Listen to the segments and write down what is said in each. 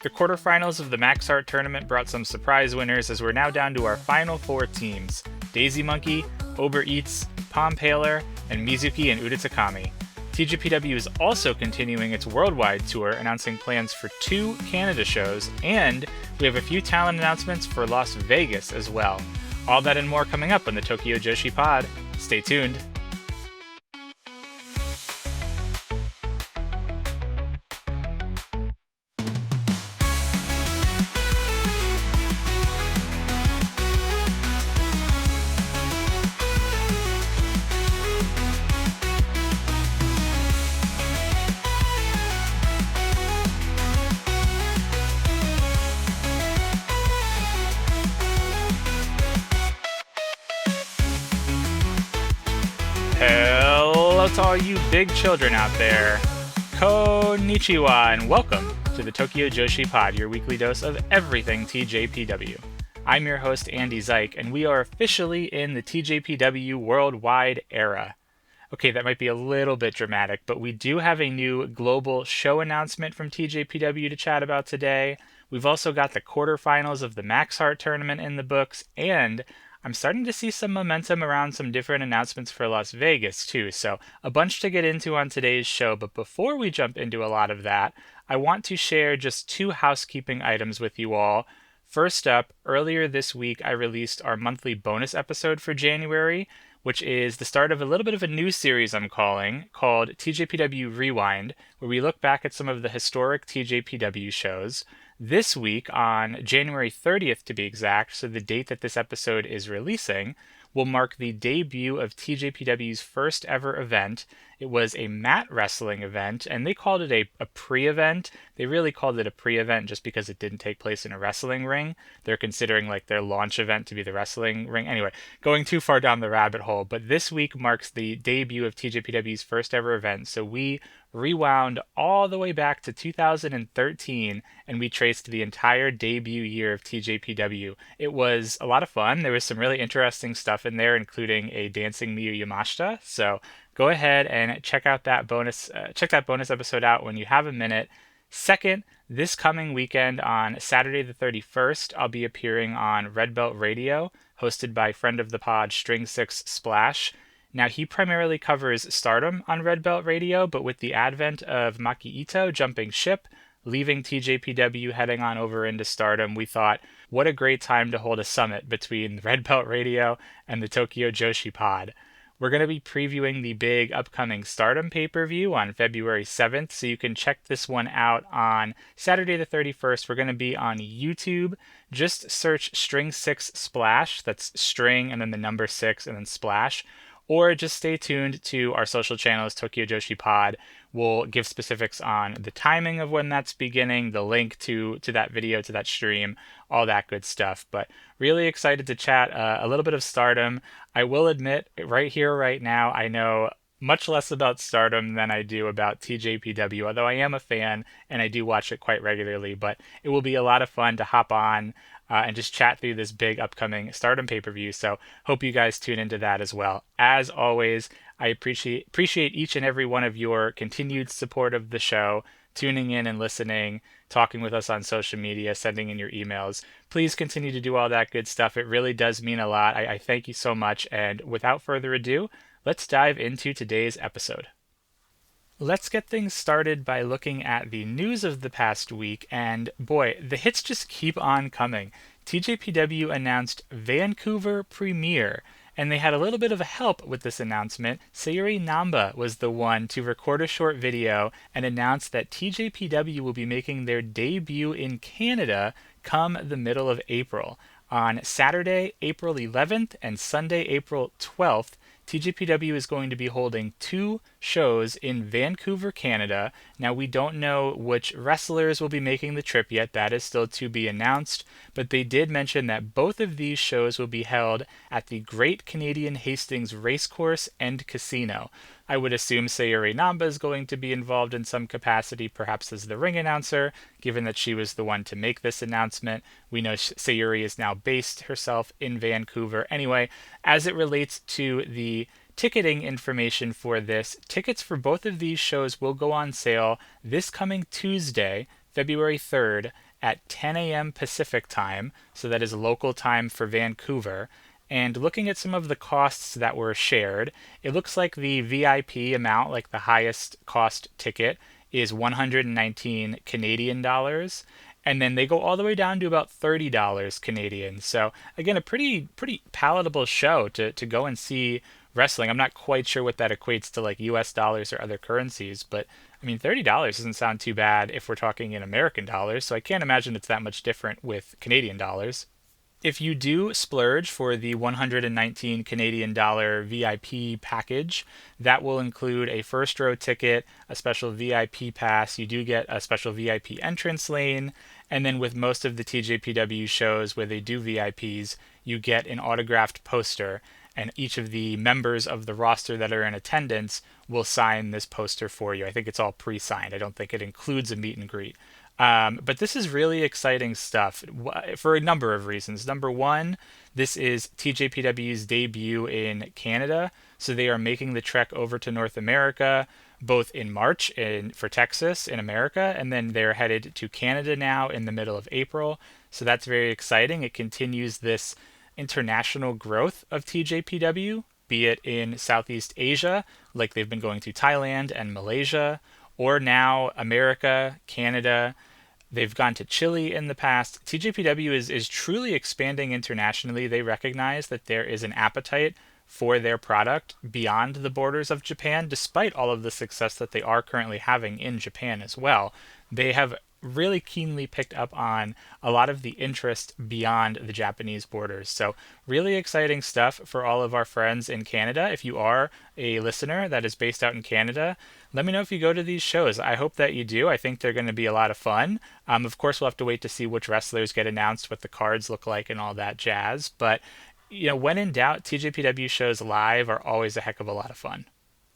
The quarterfinals of the Max Heart tournament brought some surprise winners as we're now down to our final 4 teams: Daisy Monkey, Ober, PomPaler, and Mizuki and Udatakami. TJPW is also continuing its worldwide tour, announcing plans for 2 Canada shows, and we have a few talent announcements for Las Vegas as well. All that and more coming up on the Tokyo Joshi Pod. Stay tuned. Hello to all you big children out there. Konnichiwa and welcome to the Tokyo Joshi Pod, your weekly dose of everything TJPW. I'm your host Andy Zyke, and we are officially in the TJPW worldwide era. Okay, that might be a little bit dramatic, but we do have a new global show announcement from TJPW to chat about today. We've also got the quarterfinals of the Max Heart tournament in the books, and I'm starting to see some momentum around some different announcements for Las Vegas too, so a bunch to get into on today's show. But before we jump into a lot of that, I want to share just 2 housekeeping items with you all. First up, earlier this week I released our monthly bonus episode for January, which is the start of a little bit of a new series I'm calling, called TJPW Rewind, where we look back at some of the historic TJPW shows. This week, on January 30th to be exact, so the date that this episode is releasing, will mark the debut of TJPW's first ever event. It was a mat wrestling event, and they called it a pre-event. They really called it a pre-event just because it didn't take place in a wrestling ring. They're considering like their launch event to be the wrestling ring. Anyway, going too far down the rabbit hole, but this week marks the debut of TJPW's first ever event, so we rewound all the way back to 2013 and we traced the entire debut year of TJPW. It was a lot of fun. There was some really interesting stuff in there, including a dancing Miyu Yamashita. So go ahead and check that bonus episode out when you have a minute. Second, this coming weekend on Saturday the 31st, I'll be appearing on Red Belt Radio, hosted by friend of the pod String 6 Splash. Now, he primarily covers Stardom on Red Belt Radio, but with the advent of Maki Itoh jumping ship, leaving TJPW, heading on over into Stardom, we thought, what a great time to hold a summit between Red Belt Radio and the Tokyo Joshi Pod. We're going to be previewing the big upcoming Stardom pay-per-view on February 7th, so you can check this one out on Saturday the 31st. We're going to be on YouTube. Just search String 6 Splash, that's string and then the number 6 and then splash. Or just stay tuned to our social channels, Tokyo Joshi Pod. We'll give specifics on the timing of when that's beginning, the link to that video, to that stream, all that good stuff. But really excited to chat a little bit of Stardom. I will admit, right here, right now, I know much less about Stardom than I do about TJPW, although I am a fan and I do watch it quite regularly. But it will be a lot of fun to hop on and just chat through this big upcoming Stardom pay-per-view. So hope you guys tune into that as well. As always, I appreciate each and every one of your continued support of the show, tuning in and listening, talking with us on social media, sending in your emails. Please continue to do all that good stuff. It really does mean a lot. I thank you so much. And without further ado, let's dive into today's episode. Let's get things started by looking at the news of the past week, and boy, the hits just keep on coming. TJPW announced Vancouver Premiere, and they had a little bit of a help with this announcement. Sayuri Namba was the one to record a short video and announce that TJPW will be making their debut in Canada come the middle of April. On Saturday, April 11th and Sunday, April 12th, TJPW is going to be holding 2 shows in Vancouver, Canada. Now, we don't know which wrestlers will be making the trip yet. That is still to be announced. But they did mention that both of these shows will be held at the Great Canadian Hastings Racecourse and Casino. I would assume Sayuri Namba is going to be involved in some capacity, perhaps as the ring announcer, given that she was the one to make this announcement. We know Sayuri is now based herself in Vancouver. Anyway, as it relates to the ticketing information for this, tickets for both of these shows will go on sale this coming Tuesday, February 3rd, at 10 a.m. Pacific time, so that is local time for Vancouver. And looking at some of the costs that were shared, it looks like the VIP amount, like the highest cost ticket, is 119 Canadian dollars. And then they go all the way down to about $30 Canadian. So again, a pretty palatable show to go and see wrestling. I'm not quite sure what that equates to like US dollars or other currencies, but I mean $30 doesn't sound too bad if we're talking in American dollars, so I can't imagine it's that much different with Canadian dollars. If you do splurge for the 119 Canadian dollar VIP package, that will include a first row ticket, a special VIP pass. You do get a special VIP entrance lane. And then with most of the TJPW shows where they do VIPs, you get an autographed poster. And each of the members of the roster that are in attendance will sign this poster for you. I think it's all pre signed. I don't think it includes a meet and greet. But this is really exciting stuff for a number of reasons. Number one, this is TJPW's debut in Canada, so they are making the trek over to North America, both in March for Texas in America, and then they're headed to Canada now in the middle of April. So that's very exciting. It continues this international growth of TJPW, be it in Southeast Asia, like they've been going to Thailand and Malaysia, or now America, Canada. They've gone to Chile in the past. TJPW is truly expanding internationally. They recognize that there is an appetite for their product beyond the borders of Japan, despite all of the success that they are currently having in Japan as well. They have really keenly picked up on a lot of the interest beyond the Japanese borders. So, really exciting stuff for all of our friends in Canada. If you are a listener that is based out in Canada, let me know if you go to these shows. I hope that you do. I think they're going to be a lot of fun. Of course, we'll have to wait to see which wrestlers get announced, what the cards look like, and all that jazz. But, when in doubt, TJPW shows live are always a heck of a lot of fun.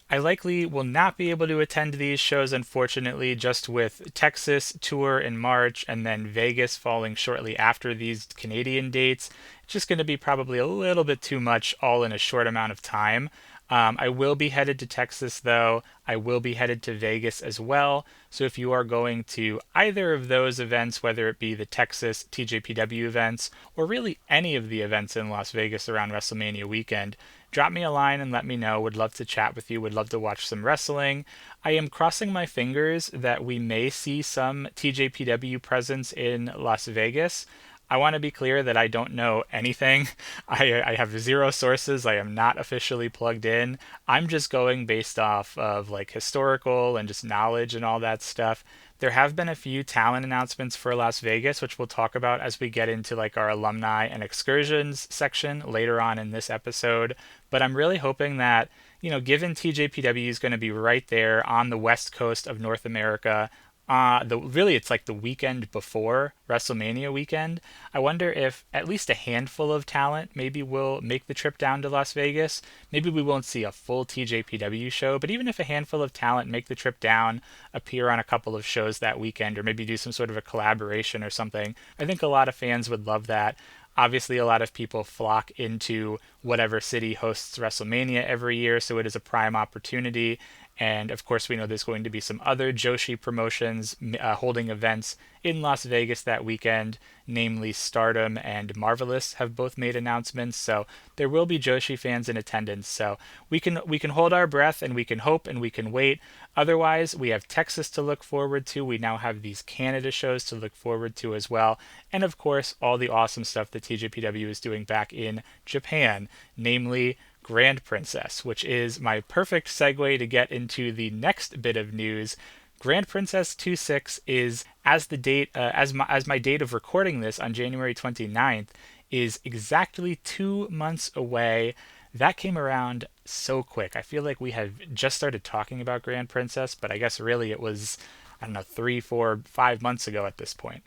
I likely will not be able to attend these shows, unfortunately, just with Texas tour in March and then Vegas falling shortly after these Canadian dates. It's just going to be probably a little bit too much all in a short amount of time. I will be headed to Texas, though. I will be headed to Vegas as well. So if you are going to either of those events, whether it be the Texas TJPW events or really any of the events in Las Vegas around WrestleMania weekend, drop me a line and let me know. Would love to chat with you. Would love to watch some wrestling. I am crossing my fingers that we may see some TJPW presence in Las Vegas. I want to be clear that I don't know anything. I have zero sources. I am not officially plugged in. I'm just going based off of like historical and just knowledge and all that stuff. There have been a few talent announcements for Las Vegas, which we'll talk about as we get into like our alumni and excursions section later on in this episode. But I'm really hoping that, given TJPW is going to be right there on the west coast of North America, it's like the weekend before WrestleMania weekend. I wonder if at least a handful of talent maybe will make the trip down to Las Vegas. Maybe we won't see a full TJPW show, but even if a handful of talent make the trip down, appear on a couple of shows that weekend, or maybe do some sort of a collaboration or something, I think a lot of fans would love that. Obviously, a lot of people flock into whatever city hosts WrestleMania every year, so it is a prime opportunity. And of course, we know there's going to be some other Joshi promotions holding events in Las Vegas that weekend, namely Stardom and Marvelous have both made announcements. So there will be Joshi fans in attendance. So we can hold our breath and we can hope and we can wait. Otherwise, we have Texas to look forward to. We now have these Canada shows to look forward to as well. And of course, all the awesome stuff that TJPW is doing back in Japan, namely Grand Princess, which is my perfect segue to get into the next bit of news. Grand Princess 26 is, as my date of recording this on January 29th, is exactly 2 months away. That came around so quick. I feel like we have just started talking about Grand Princess, but I guess really it was, 3, 4, 5 months ago at this point.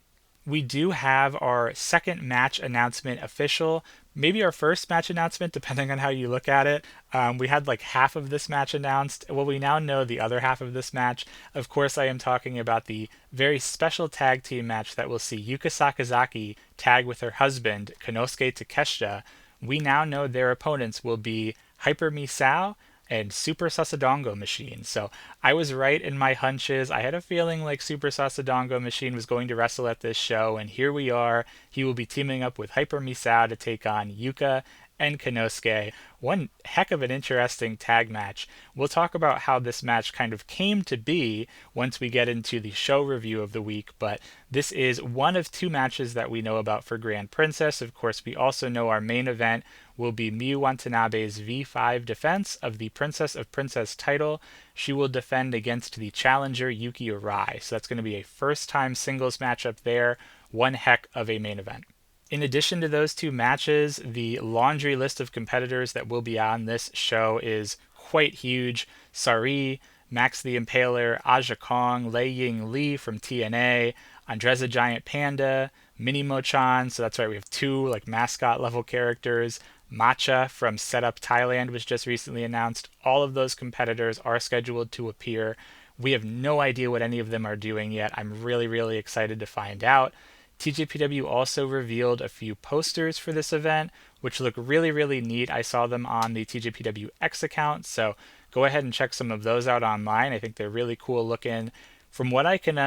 We do have our second match announcement official, maybe our first match announcement, depending on how you look at it. We had like half of this match announced. Well, we now know the other half of this match. Of course, I am talking about the very special tag team match that will see Yuka Sakazaki tag with her husband, Konosuke Takeshita. We now know their opponents will be Hyper Misao and Super Sasadongo Machine. So I was right in my hunches. I had a feeling like Super Sasadongo Machine was going to wrestle at this show, and here we are. He will be teaming up with Hyper Misao to take on Yuka and Konosuke. One heck of an interesting tag match. We'll talk about how this match kind of came to be once we get into the show review of the week, but this is one of two matches that we know about for Grand Princess. Of course, we also know our main event will be Miyu Watanabe's V5 defense of the Princess of Princess title. She will defend against the challenger Yuki Arai. So that's going to be a first-time singles matchup there. One heck of a main event. In addition to those two matches, the laundry list of competitors that will be on this show is quite huge. Sari, Max the Impaler, Aja Kong, Lei Ying Lee from TNA, Andreza Giant Panda, Minimo-chan, so that's right, we have two like mascot level characters. Matcha from Setup Thailand was just recently announced. All of those competitors are scheduled to appear. We have no idea what any of them are doing yet. I'm really, really excited to find out. TJPW also revealed a few posters for this event, which look really, really neat. I saw them on the TJPW X account, so go ahead and check some of those out online. I think they're really cool looking. From what I can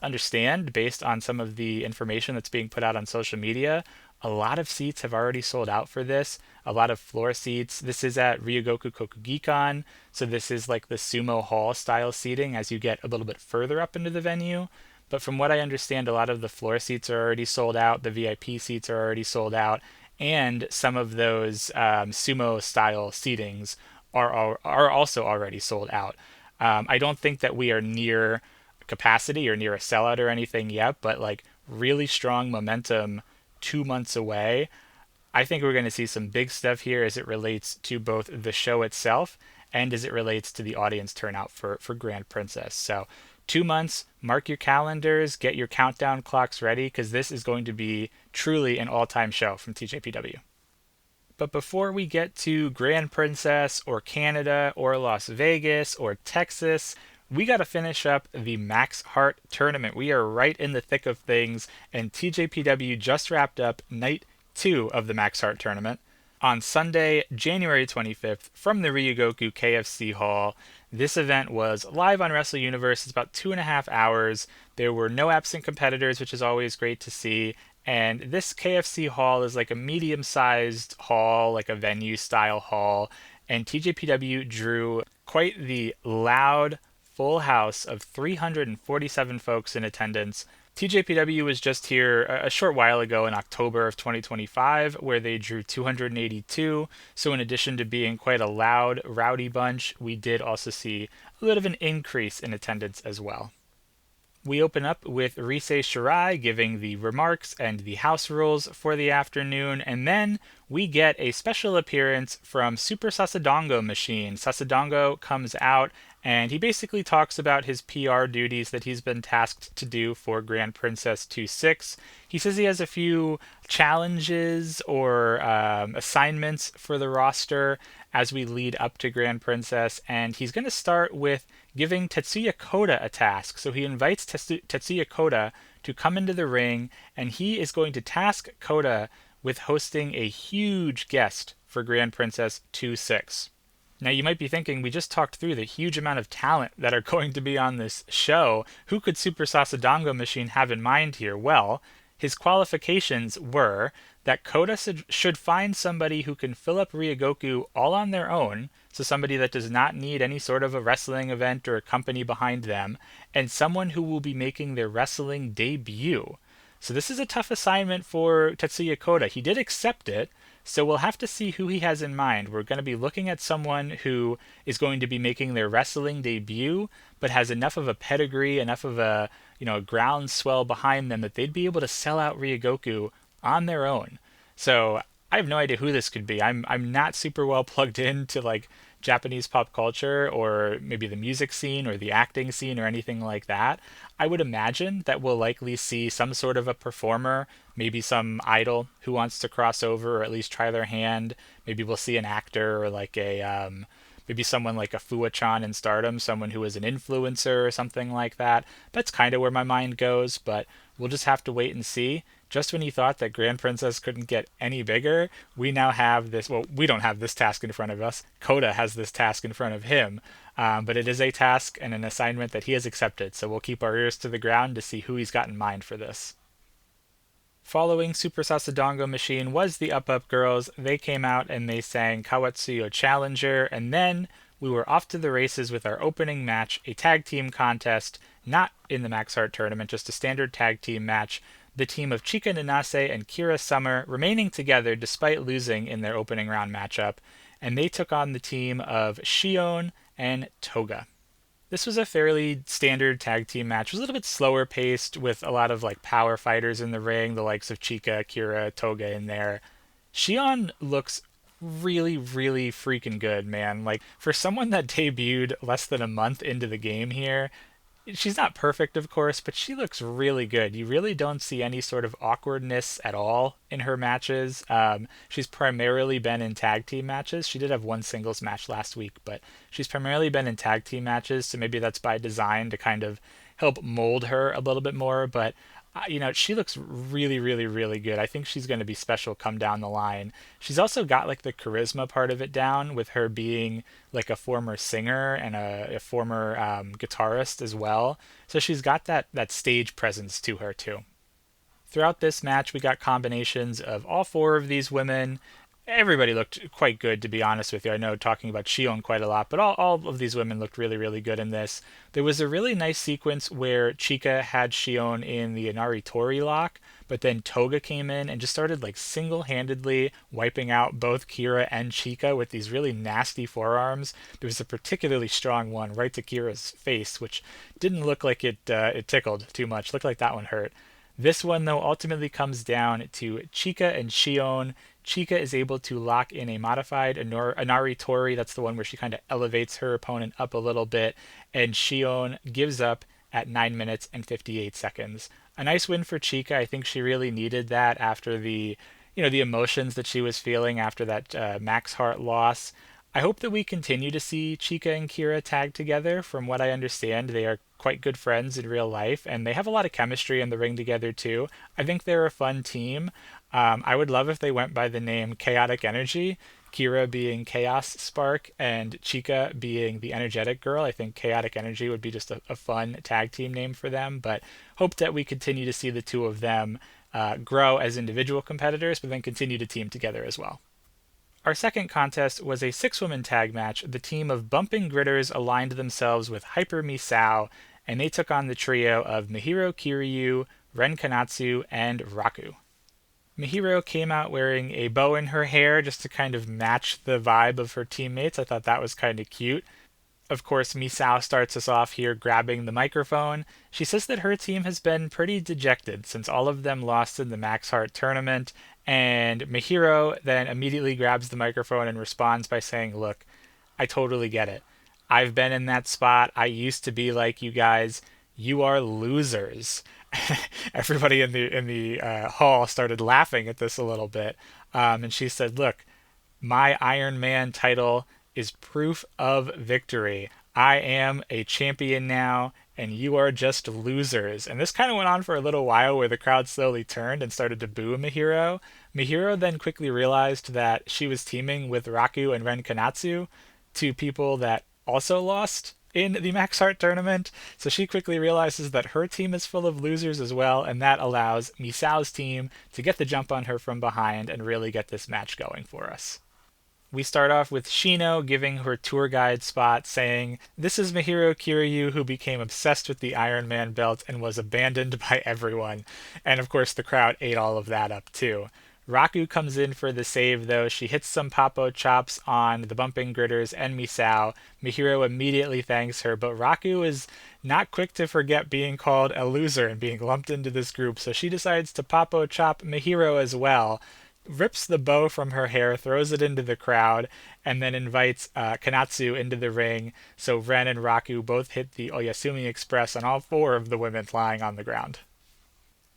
understand, based on some of the information that's being put out on social media, a lot of seats have already sold out for this. A lot of floor seats. This is at Ryogoku Kokugikan, so this is like the sumo hall style seating as you get a little bit further up into the venue. But from what I understand, a lot of the floor seats are already sold out, the VIP seats are already sold out, and some of those sumo style seatings are also already sold out. I don't think that we are near capacity or near a sellout or anything yet, but like really strong momentum 2 months away. I think we're going to see some big stuff here as it relates to both the show itself and as it relates to the audience turnout for Grand Princess. So 2 months, mark your calendars, get your countdown clocks ready, because this is going to be truly an all-time show from TJPW. But before we get to Grand Princess or Canada or Las Vegas or Texas, we got to finish up the Max Heart tournament. We are right in the thick of things, and TJPW just wrapped up night 2 of the Max Heart tournament on Sunday, January 25th, from the Ryogoku KFC Hall. This event was live on Wrestle Universe. It's about 2.5 hours. There were no absent competitors, which is always great to see. And this KFC hall is like a medium-sized hall, like a venue-style hall. And TJPW drew quite the loud, full house of 347 folks in attendance. TJPW was just here a short while ago in October of 2025, where they drew 282. So in addition to being quite a loud, rowdy bunch, we did also see a bit of an increase in attendance as well. We open up with Rise Shirai giving the remarks and the house rules for the afternoon, and then we get a special appearance from Super Sasadongo Machine. Sasadongo comes out and he basically talks about his PR duties that he's been tasked to do for Grand Princess 2-6. He says he has a few challenges or assignments for the roster as we lead up to Grand Princess, and he's going to start with giving Tetsuya Koda a task. So he invites Tetsuya Koda to come into the ring, and he is going to task Koda with hosting a huge guest for Grand Princess 2-6. Now you might be thinking, we just talked through the huge amount of talent that are going to be on this show. Who could Super Sasadongo Machine have in mind here? Well, his qualifications were that Koda should find somebody who can fill up Ryogoku all on their own, so somebody that does not need any sort of a wrestling event or a company behind them, and someone who will be making their wrestling debut. So this is a tough assignment for Tetsuya Koda. He did accept it, so we'll have to see who he has in mind. We're going to be looking at someone who is going to be making their wrestling debut, but has enough of a pedigree, enough of a groundswell behind them that they'd be able to sell out Ryogoku on their own. So I have no idea who this could be. I'm not super well plugged into like Japanese pop culture or maybe the music scene or the acting scene or anything like that. I would imagine that we'll likely see some sort of a performer, maybe some idol who wants to cross over or at least try their hand. Maybe we'll see an actor or like a maybe someone like a Fuwa-chan in Stardom, someone who is an influencer or something like that. That's kind of where my mind goes, but we'll just have to wait and see. Just when you thought that Grand Princess couldn't get any bigger, we now have this. Well, we don't have this task in front of us. Kota has this task in front of him. But it is a task and an assignment that he has accepted, so we'll keep our ears to the ground to see who he's got in mind for this. Following Super Sasadongo Machine was the Up Up Girls. They came out and they sang Kawatsuyo Challenger, and then we were off to the races with our opening match, a tag team contest, not in the Max Heart tournament, just a standard tag team match. The team of Chika Nanase and Kira Summer remaining together despite losing in their opening round matchup, and they took on the team of Shion and Toga. This was a fairly standard tag team match. It was a little bit slower paced with a lot of like power fighters in the ring, the likes of Chika, Kira, Toga in there. Shion looks really, really freaking good, man. Like for someone that debuted less than a month into the game here, she's not perfect, of course, but she looks really good. You really don't see any sort of awkwardness at all in her matches. She's primarily been in tag team matches. She did have one singles match last week, but she's primarily been in tag team matches, so maybe that's by design to kind of help mold her a little bit more. But she looks really, really, really good. I think she's going to be special come down the line. She's also got like the charisma part of it down with her being like a former singer and a former guitarist as well. So she's got that stage presence to her too. Throughout this match, we got combinations of all four of these women. Everybody looked quite good, to be honest with you. I know talking about Shion quite a lot, but all of these women looked really, really good in this. There was a really nice sequence where Chika had Shion in the Inari Tori lock, but then Toga came in and just started like single-handedly wiping out both Kira and Chika with these really nasty forearms. There was a particularly strong one right to Kira's face, which didn't look like it tickled too much. Looked like that one hurt. This one, though, ultimately comes down to Chika and Shion. Chika is able to lock in a modified Inari Tori. That's the one where she kind of elevates her opponent up a little bit. And Shion gives up at 9 minutes and 58 seconds. A nice win for Chika. I think she really needed that after the emotions that she was feeling after that Max Heart loss. I hope that we continue to see Chika and Kira tag together. From what I understand, they are quite good friends in real life, and they have a lot of chemistry in the ring together too. I think they're a fun team. I would love if they went by the name Chaotic Energy, Kira being Chaos Spark and Chika being the Energetic Girl. I think Chaotic Energy would be just a fun tag team name for them, but hope that we continue to see the two of them grow as individual competitors, but then continue to team together as well. Our second contest was a 6-woman tag match. The team of Bumping Gritters aligned themselves with Hyper Misao, and they took on the trio of Mihiro Kiryu, Ren Kanatsu, and Raku. Mihiro came out wearing a bow in her hair just to kind of match the vibe of her teammates. I thought that was kind of cute. Of course, Misao starts us off here grabbing the microphone. She says that her team has been pretty dejected since all of them lost in the Max Heart tournament, and Mihiro then immediately grabs the microphone and responds by saying, "Look, I totally get it. I've been in that spot. I used to be like you guys. You are losers." Everybody in the hall started laughing at this a little bit, and she said, "Look, my Iron Man title is proof of victory. I am a champion now, and you are just losers." And this kind of went on for a little while where the crowd slowly turned and started to boo Mihiro. Mihiro then quickly realized that she was teaming with Raku and Ren Kanatsu, two people that also lost in the Max Heart tournament. So she quickly realizes that her team is full of losers as well, and that allows Misao's team to get the jump on her from behind and really get this match going for us. We start off with Shino giving her tour guide spot, saying, "This is Mihiro Kiryu, who became obsessed with the Iron Man belt and was abandoned by everyone." And of course, the crowd ate all of that up too. Raku comes in for the save, though. She hits some Papo chops on the Bumping Gritters and Misao. Mihiro immediately thanks her, but Raku is not quick to forget being called a loser and being lumped into this group, so she decides to Papo chop Mihiro as well, rips the bow from her hair, throws it into the crowd, and then invites Kanatsu into the ring. So Ren and Raku both hit the Oyasumi Express on all four of the women lying on the ground.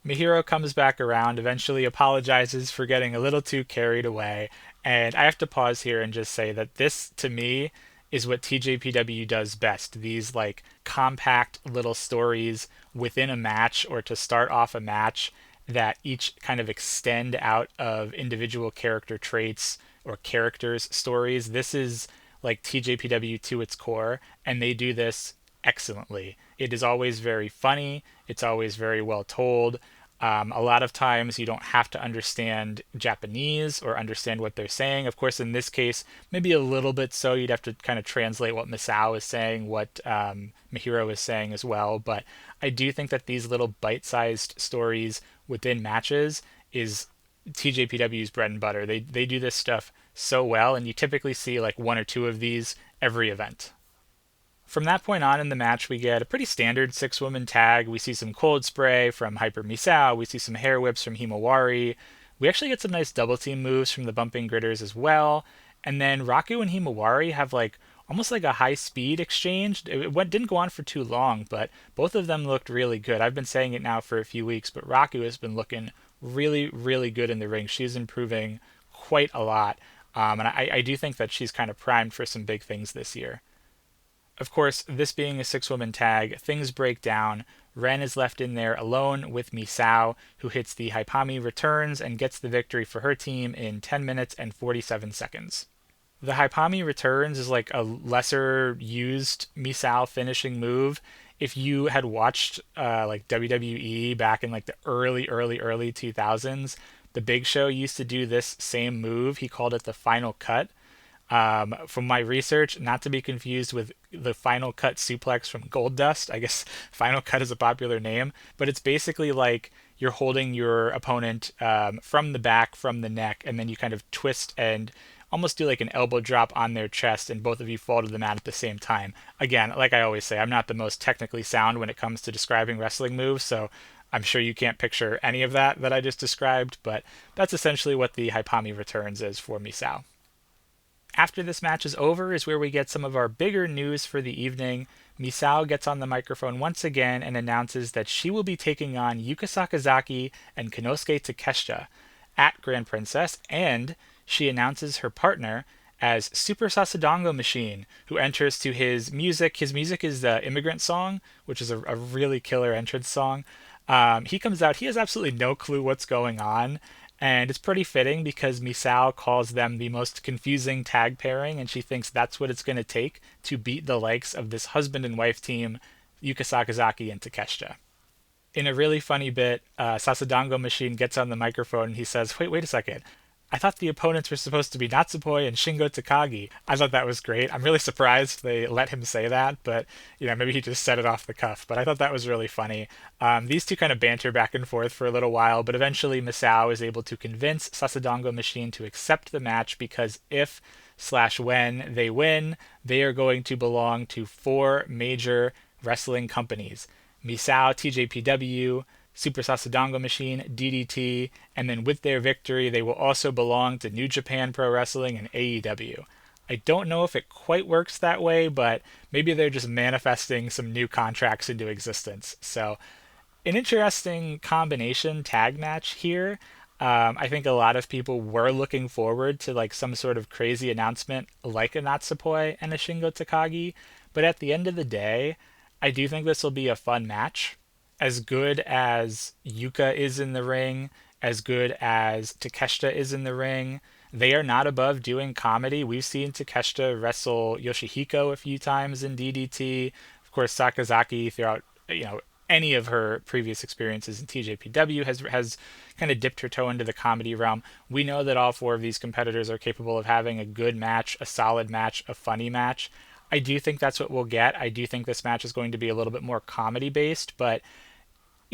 Mihiro comes back around, eventually apologizes for getting a little too carried away, and I have to pause here and just say that this, to me, is what TJPW does best. These like compact little stories within a match or to start off a match that each kind of extend out of individual character traits or characters' stories. This is like TJPW to its core, and they do this excellently. It is always very funny, it's always very well told. A lot of times you don't have to understand Japanese or understand what they're saying. Of course, in this case, maybe a little bit so. You'd have to kind of translate what Misao is saying, what Mihiro is saying as well. But I do think that these little bite-sized stories within matches is TJPW's bread and butter. They do this stuff so well, and you typically see like one or two of these every event. From that point on in the match, we get a pretty standard six-woman tag. We see some cold spray from Hyper Misao. We see some hair whips from Himawari. We actually get some nice double team moves from the bumping gritters as well. And then Raku and Himawari have like almost like a high speed exchange. Didn't go on for too long, but both of them looked really good. I've been saying it now for a few weeks, but Raku has been looking really, really good in the ring. She's improving quite a lot. And I do think that she's kind of primed for some big things this year. Of course, this being a six-woman tag, things break down. Ren is left in there alone with Misao, who hits the Haipami returns and gets the victory for her team in 10 minutes and 47 seconds. The Haipami returns is like a lesser used Misao finishing move. If you had watched like WWE back in like the early 2000s, the Big Show used to do this same move. He called it the final cut. From my research, not to be confused with the Final Cut suplex from Goldust. I guess Final Cut is a popular name, but it's basically like you're holding your opponent from the back, from the neck, and then you kind of twist and almost do like an elbow drop on their chest, and both of you fall to the mat at the same time. Again, like I always say, I'm not the most technically sound when it comes to describing wrestling moves, so I'm sure you can't picture any of that I just described, but that's essentially what the Haipami returns is for Misao. After this match is over is where we get some of our bigger news for the evening. Misao gets on the microphone once again and announces that she will be taking on Yuka Sakazaki and Konosuke Takeshita at Grand Princess, and she announces her partner as Super Sasadango Machine, who enters to his music. His music is the Immigrant Song, which is a really killer entrance song. He comes out, he has absolutely no clue what's going on, and it's pretty fitting because Misao calls them the most confusing tag pairing, and she thinks that's what it's going to take to beat the likes of this husband and wife team, Yuka Sakazaki and Takeshita. In a really funny bit, Sasadango Machine gets on the microphone and he says, wait a second. I thought the opponents were supposed to be Natsupoi and Shingo Takagi. I thought that was great. I'm really surprised they let him say that, but maybe he just said it off the cuff. But I thought that was really funny. These two kind of banter back and forth for a little while, but eventually Misao is able to convince Sasadango Machine to accept the match because if/when they win, they are going to belong to 4 major wrestling companies: Misao, TJPW, Super Sasadango Machine, DDT, and then with their victory, they will also belong to New Japan Pro Wrestling and AEW. I don't know if it quite works that way, but maybe they're just manifesting some new contracts into existence. So, an interesting combination tag match here. I think a lot of people were looking forward to like some sort of crazy announcement like a Natsupoi and a Shingo Takagi, but at the end of the day, I do think this will be a fun match. As good as Yuka is in the ring, as good as Takeshita is in the ring, they are not above doing comedy. We've seen Takeshita wrestle Yoshihiko a few times in DDT. Of course, Sakazaki throughout any of her previous experiences in TJPW has kind of dipped her toe into the comedy realm. We know that all 4 of these competitors are capable of having a good match, a solid match, a funny match. I do think that's what we'll get. I do think this match is going to be a little bit more comedy based, but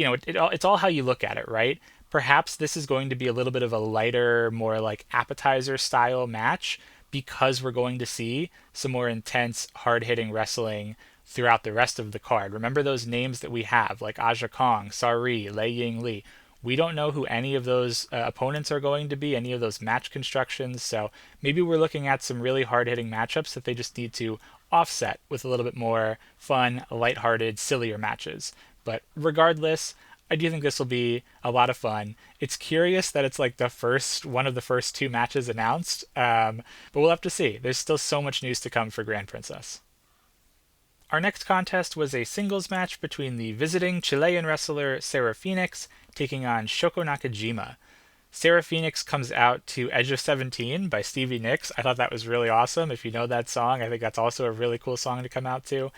it's all how you look at it, right? Perhaps this is going to be a little bit of a lighter, more like appetizer style match because we're going to see some more intense, hard-hitting wrestling throughout the rest of the card. Remember those names that we have, like Aja Kong, Sari, Lei Ying Li. We don't know who any of those opponents are going to be, any of those match constructions, so maybe we're looking at some really hard-hitting matchups that they just need to offset with a little bit more fun, lighthearted, sillier matches. But regardless, I do think this will be a lot of fun. It's curious that it's like the first one of the first two matches announced, but we'll have to see. There's still so much news to come for Grand Princess. Our next contest was a singles match between the visiting Chilean wrestler Sarah Phoenix taking on Shoko Nakajima. Sarah Phoenix comes out to Edge of 17 by Stevie Nicks. I thought that was really awesome. If you know that song, I think that's also a really cool song to come out to.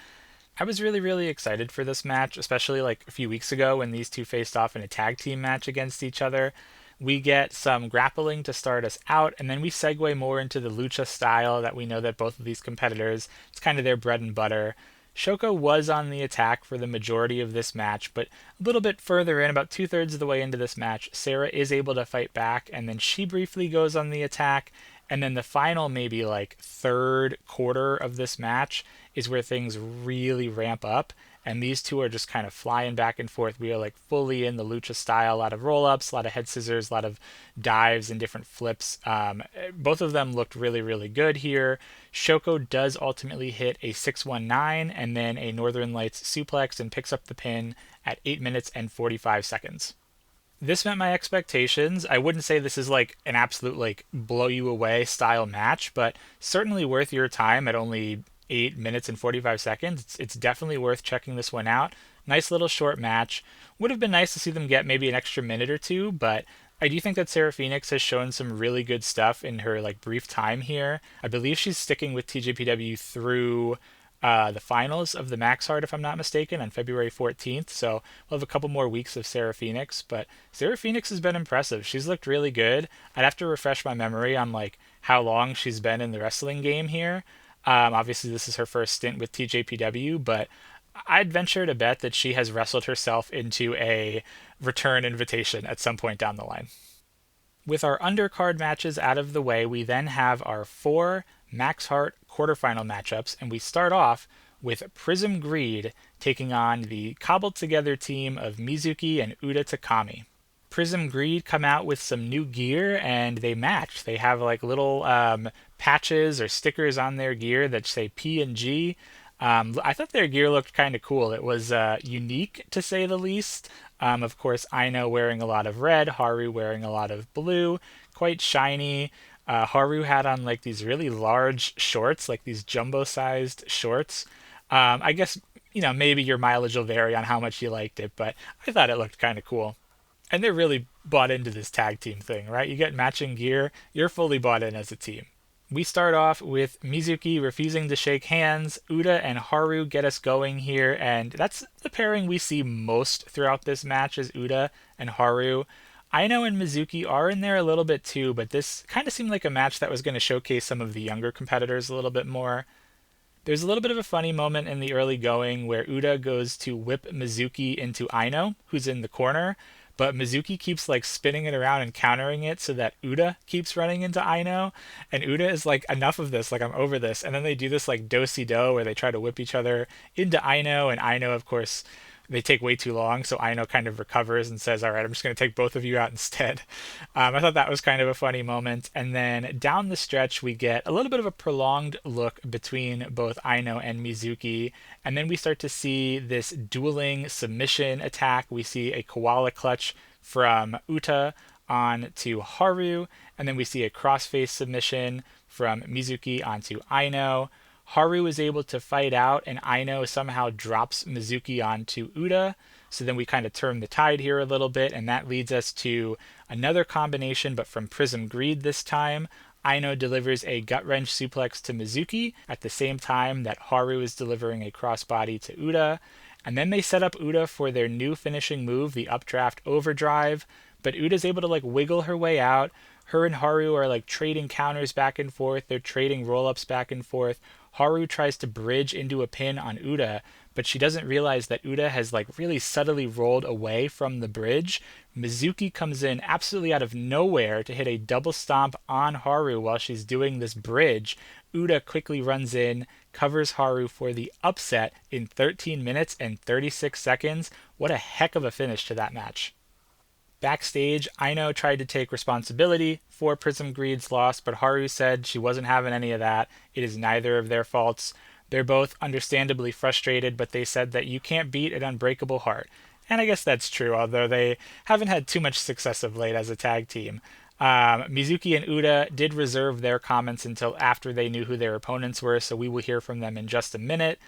I was really, really excited for this match, especially like a few weeks ago when these two faced off in a tag team match against each other. We get some grappling to start us out, and then we segue more into the lucha style that we know that both of these competitors, it's kind of their bread and butter. Shoko was on the attack for the majority of this match, but a little bit further in, about 2/3 of the way into this match, Sarah is able to fight back, and then she briefly goes on the attack. And then the final, maybe like third quarter of this match, is where things really ramp up. And these two are just kind of flying back and forth. We are like fully in the lucha style, a lot of roll ups, a lot of head scissors, a lot of dives and different flips. Both of them looked really, really good here. Shoko does ultimately hit a 619 and then a Northern Lights suplex and picks up the pin at 8 minutes and 45 seconds. This met my expectations. I wouldn't say this is like an absolute like blow you away style match, but certainly worth your time at only 8 minutes and 45 seconds. It's definitely worth checking this one out. Nice little short match. Would have been nice to see them get maybe an extra minute or two, but I do think that Sarah Phoenix has shown some really good stuff in her like brief time here. I believe she's sticking with TJPW through the finals of the Max Heart, if I'm not mistaken, on February 14th. So we'll have a couple more weeks of Sarah Phoenix. But Sarah Phoenix has been impressive. She's looked really good. I'd have to refresh my memory on like how long she's been in the wrestling game here. Obviously, this is her first stint with TJPW, but I'd venture to bet that she has wrestled herself into a return invitation at some point down the line. With our undercard matches out of the way, we then have our 4 Max Heart quarterfinal matchups, and we start off with Prism Greed taking on the cobbled together team of Mizuki and Uda Takami. Prism Greed come out with some new gear and they match. They have like little patches or stickers on their gear that say P and G. I thought their gear looked kind of cool. It was unique to say the least. Of course, Itoh wearing a lot of red, Haru wearing a lot of blue, quite shiny. Haru had on like these really large shorts, like these jumbo-sized shorts. I guess, maybe your mileage will vary on how much you liked it, but I thought it looked kind of cool. And they're really bought into this tag team thing, right? You get matching gear, you're fully bought in as a team. We start off with Mizuki refusing to shake hands. Uda and Haru get us going here, and that's the pairing we see most throughout this match is Uda and Haru. Itoh and Mizuki are in there a little bit too, but this kind of seemed like a match that was going to showcase some of the younger competitors a little bit more. There's a little bit of a funny moment in the early going where Uda goes to whip Mizuki into Itoh, who's in the corner, but Mizuki keeps like spinning it around and countering it so that Uda keeps running into Itoh, and Uda is like, enough of this, like I'm over this. And then they do this like do-si-do where they try to whip each other into Itoh, and Itoh, of course, they take way too long, so Itoh kind of recovers and says, all right, I'm just going to take both of you out instead. I thought that was kind of a funny moment. And then down the stretch, we get a little bit of a prolonged look between both Itoh and Mizuki. And then we start to see this dueling submission attack. We see a koala clutch from Uta on to Haru. And then we see a crossface submission from Mizuki onto Itoh. Haru is able to fight out, and Itoh somehow drops Mizuki onto Uda. So then we kind of turn the tide here a little bit, and that leads us to another combination, but from Prism Greed this time. Itoh delivers a gut wrench suplex to Mizuki at the same time that Haru is delivering a crossbody to Uda. And then they set up Uda for their new finishing move, the updraft overdrive. But Uda's able to like wiggle her way out. Her and Haru are like trading counters back and forth. They're trading roll-ups back and forth. Haru tries to bridge into a pin on Uda, but she doesn't realize that Uda has like really subtly rolled away from the bridge. Mizuki comes in absolutely out of nowhere to hit a double stomp on Haru while she's doing this bridge. Uda quickly runs in, covers Haru for the upset in 13 minutes and 36 seconds. What a heck of a finish to that match. Backstage, Itoh tried to take responsibility for Prism Greed's loss, but Haru said she wasn't having any of that. It is neither of their faults. They're both understandably frustrated, but they said that you can't beat an unbreakable heart. And I guess that's true, although they haven't had too much success of late as a tag team. Mizuki and Uda did reserve their comments until after they knew who their opponents were, so we will hear from them in just a minute.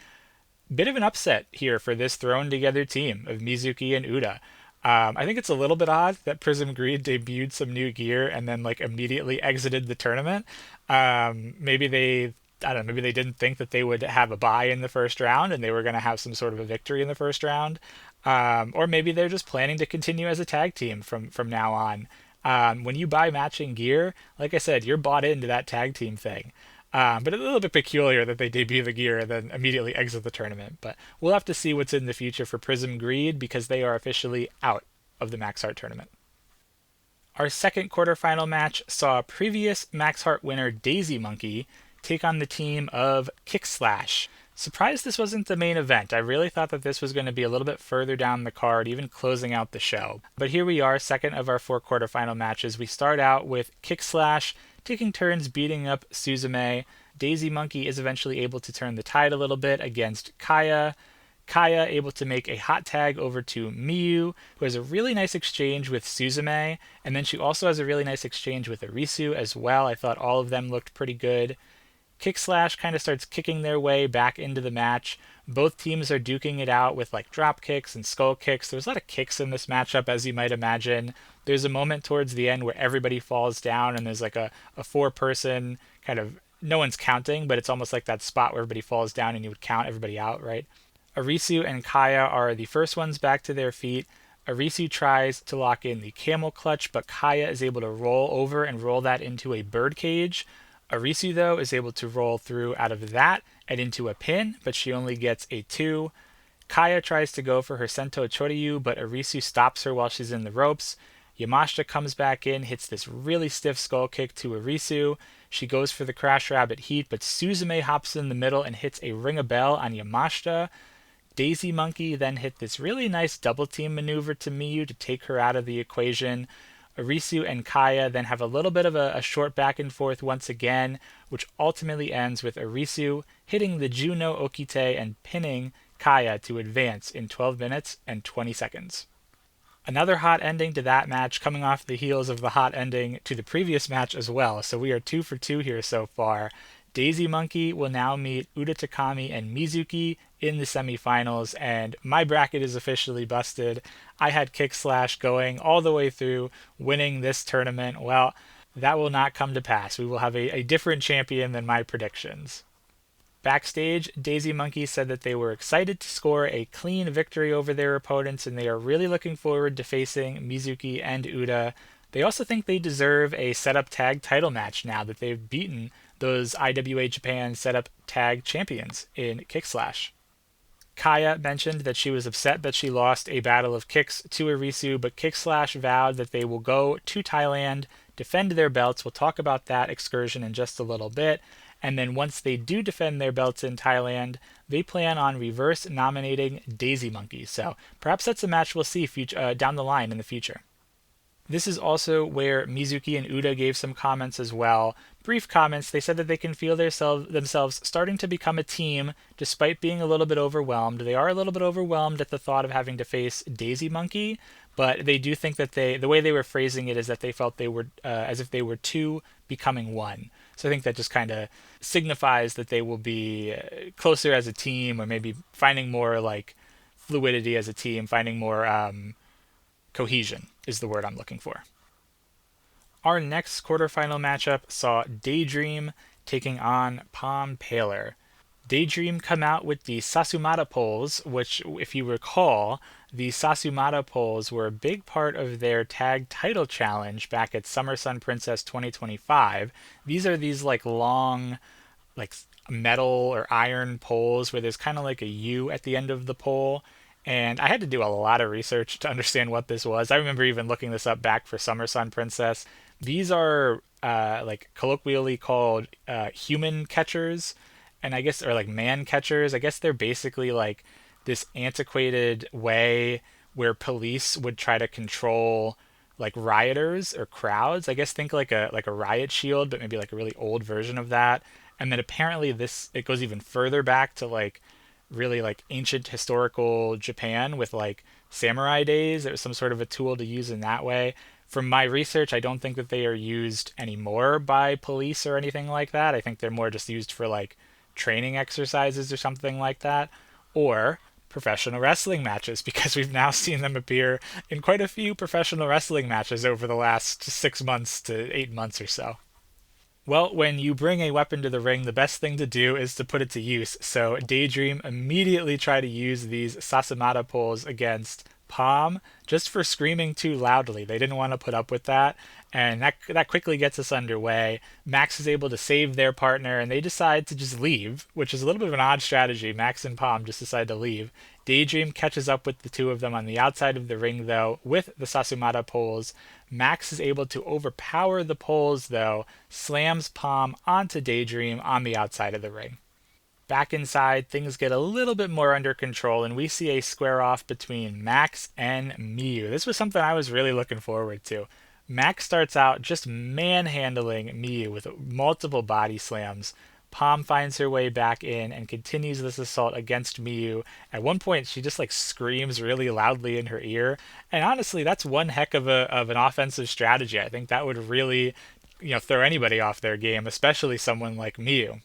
Bit of an upset here for this thrown together team of Mizuki and Uda. I think it's a little bit odd that Prism Greed debuted some new gear and then like immediately exited the tournament. Maybe they, I don't know, maybe they didn't think that they would have a bye in the first round and they were going to have some sort of a victory in the first round. Or maybe they're just planning to continue as a tag team from now on. When you buy matching gear, like I said, you're bought into that tag team thing. But a little bit peculiar that they debut the gear and then immediately exit the tournament. But we'll have to see what's in the future for Prism Greed because they are officially out of the Max Heart tournament. Our second quarterfinal match saw previous Max Heart winner Daisy Monkey take on the team of Kick Slash. Surprised this wasn't the main event. I really thought that this was going to be a little bit further down the card, even closing out the show. But here we are, second of our four quarterfinal matches. We start out with Kick Slash taking turns beating up Suzume. Daisy Monkey is eventually able to turn the tide a little bit against Kaya. Kaya able to make a hot tag over to Miyu, who has a really nice exchange with Suzume, and then she also has a really nice exchange with Arisu as well. I thought all of them looked pretty good. Kick Slash kind of starts kicking their way back into the match. Both teams are duking it out with like drop kicks and skull kicks. There's a lot of kicks in this matchup, as you might imagine. There's a moment towards the end where everybody falls down and there's like a four-person kind of, no one's counting, but it's almost like that spot where everybody falls down and you would count everybody out, right? Arisu and Kaya are the first ones back to their feet. Arisu tries to lock in the camel clutch, but Kaya is able to roll over and roll that into a birdcage. Arisu, though, is able to roll through out of that and into a pin, but she only gets a 2. Kaya tries to go for her Sento Choryu, but Arisu stops her while she's in the ropes. Yamashita comes back in, hits this really stiff skull kick to Arisu. She goes for the Crash Rabbit Heat, but Suzume hops in the middle and hits a Ring a Bell on Yamashita. Daisy Monkey then hit this really nice double team maneuver to Miyu to take her out of the equation. Arisu and Kaya then have a little bit of a short back and forth once again, which ultimately ends with Arisu hitting the Juno Okite and pinning Kaya to advance in 12 minutes and 20 seconds. Another hot ending to that match, coming off the heels of the hot ending to the previous match as well, so we are 2 for 2 here so far. Daisy Monkey will now meet Uda Takami and Mizuki in the semifinals, and my bracket is officially busted. I had Kick Slash going all the way through, winning this tournament. Well, that will not come to pass. We will have a different champion than my predictions. Backstage, Daisy Monkey said that they were excited to score a clean victory over their opponents, and they are really looking forward to facing Mizuki and Uda. They also think they deserve a setup tag title match now that they've beaten those IWA Japan setup tag champions in Kick Slash. Kaya mentioned that she was upset that she lost a battle of kicks to Arisu, but Kick Slash vowed that they will go to Thailand, defend their belts. We'll talk about that excursion in just a little bit. And then once they do defend their belts in Thailand, they plan on reverse nominating Daisy Monkey. So perhaps that's a match we'll see down the line in the future. This is also where Mizuki and Uda gave some comments as well. Brief comments. They said that they can feel themselves starting to become a team despite being a little bit overwhelmed. They are a little bit overwhelmed at the thought of having to face Daisy Monkey, but they do think that the way they were phrasing it is that they felt they were as if they were two becoming one. So I think that just kind of signifies that they will be closer as a team, or maybe finding more like fluidity as a team, finding more cohesion is the word I'm looking for. Our next quarterfinal matchup saw Daydream taking on PomPaler. Daydream come out with the Sasumata poles, which, if you recall, the Sasumata poles were a big part of their tag title challenge back at Summer Sun Princess 2025. These are these like long, like metal or iron poles where there's kind of like a U at the end of the pole. And I had to do a lot of research to understand what this was. I remember even looking this up back for Summer Sun Princess. These are like colloquially called human catchers, and I guess, or like man catchers. I guess they're basically like this antiquated way where police would try to control like rioters or crowds. I guess think like a riot shield, but maybe like a really old version of that. And then apparently it goes even further back to like really like ancient historical Japan with like samurai days. It was some sort of a tool to use in that way. From my research, I don't think that they are used anymore by police or anything like that. I think they're more just used for like training exercises or something like that, or professional wrestling matches, because we've now seen them appear in quite a few professional wrestling matches over the last 6 months to 8 months or so. Well, when you bring a weapon to the ring, the best thing to do is to put it to use. So Daydream immediately try to use these Sasamata poles against Palm just for screaming too loudly. They didn't want to put up with that, and that quickly gets us underway. Max is able to save their partner, and they decide to just leave, which is a little bit of an odd strategy. Max and Palm just decide to leave. Daydream catches up with the two of them on the outside of the ring, though, with the Sasumata poles. Max is able to overpower the poles, though, slams Palm onto Daydream on the outside of the ring. Back inside, things get a little bit more under control, and we see a square off between Max and Miyu. This was something I was really looking forward to. Max starts out just manhandling Miyu with multiple body slams. Palm finds her way back in and continues this assault against Miyu. At one point, she just like screams really loudly in her ear, and honestly, that's one heck of an offensive strategy. I think that would really, throw anybody off their game, especially someone like Miyu.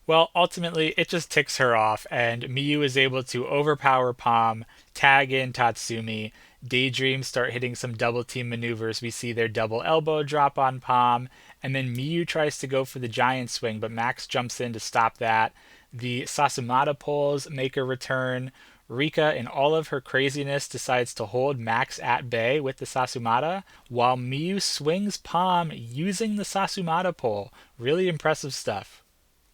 Well, ultimately, it just ticks her off, and Miyu is able to overpower Palm, tag in Tatsumi. Daydream start hitting some double team maneuvers. We see their double elbow drop on Palm, and then Miyu tries to go for the giant swing, but Max jumps in to stop that. The Sasumata poles make a return. Rika, in all of her craziness, decides to hold Max at bay with the Sasumata, while Miyu swings Palm using the Sasumata pole. Really impressive stuff.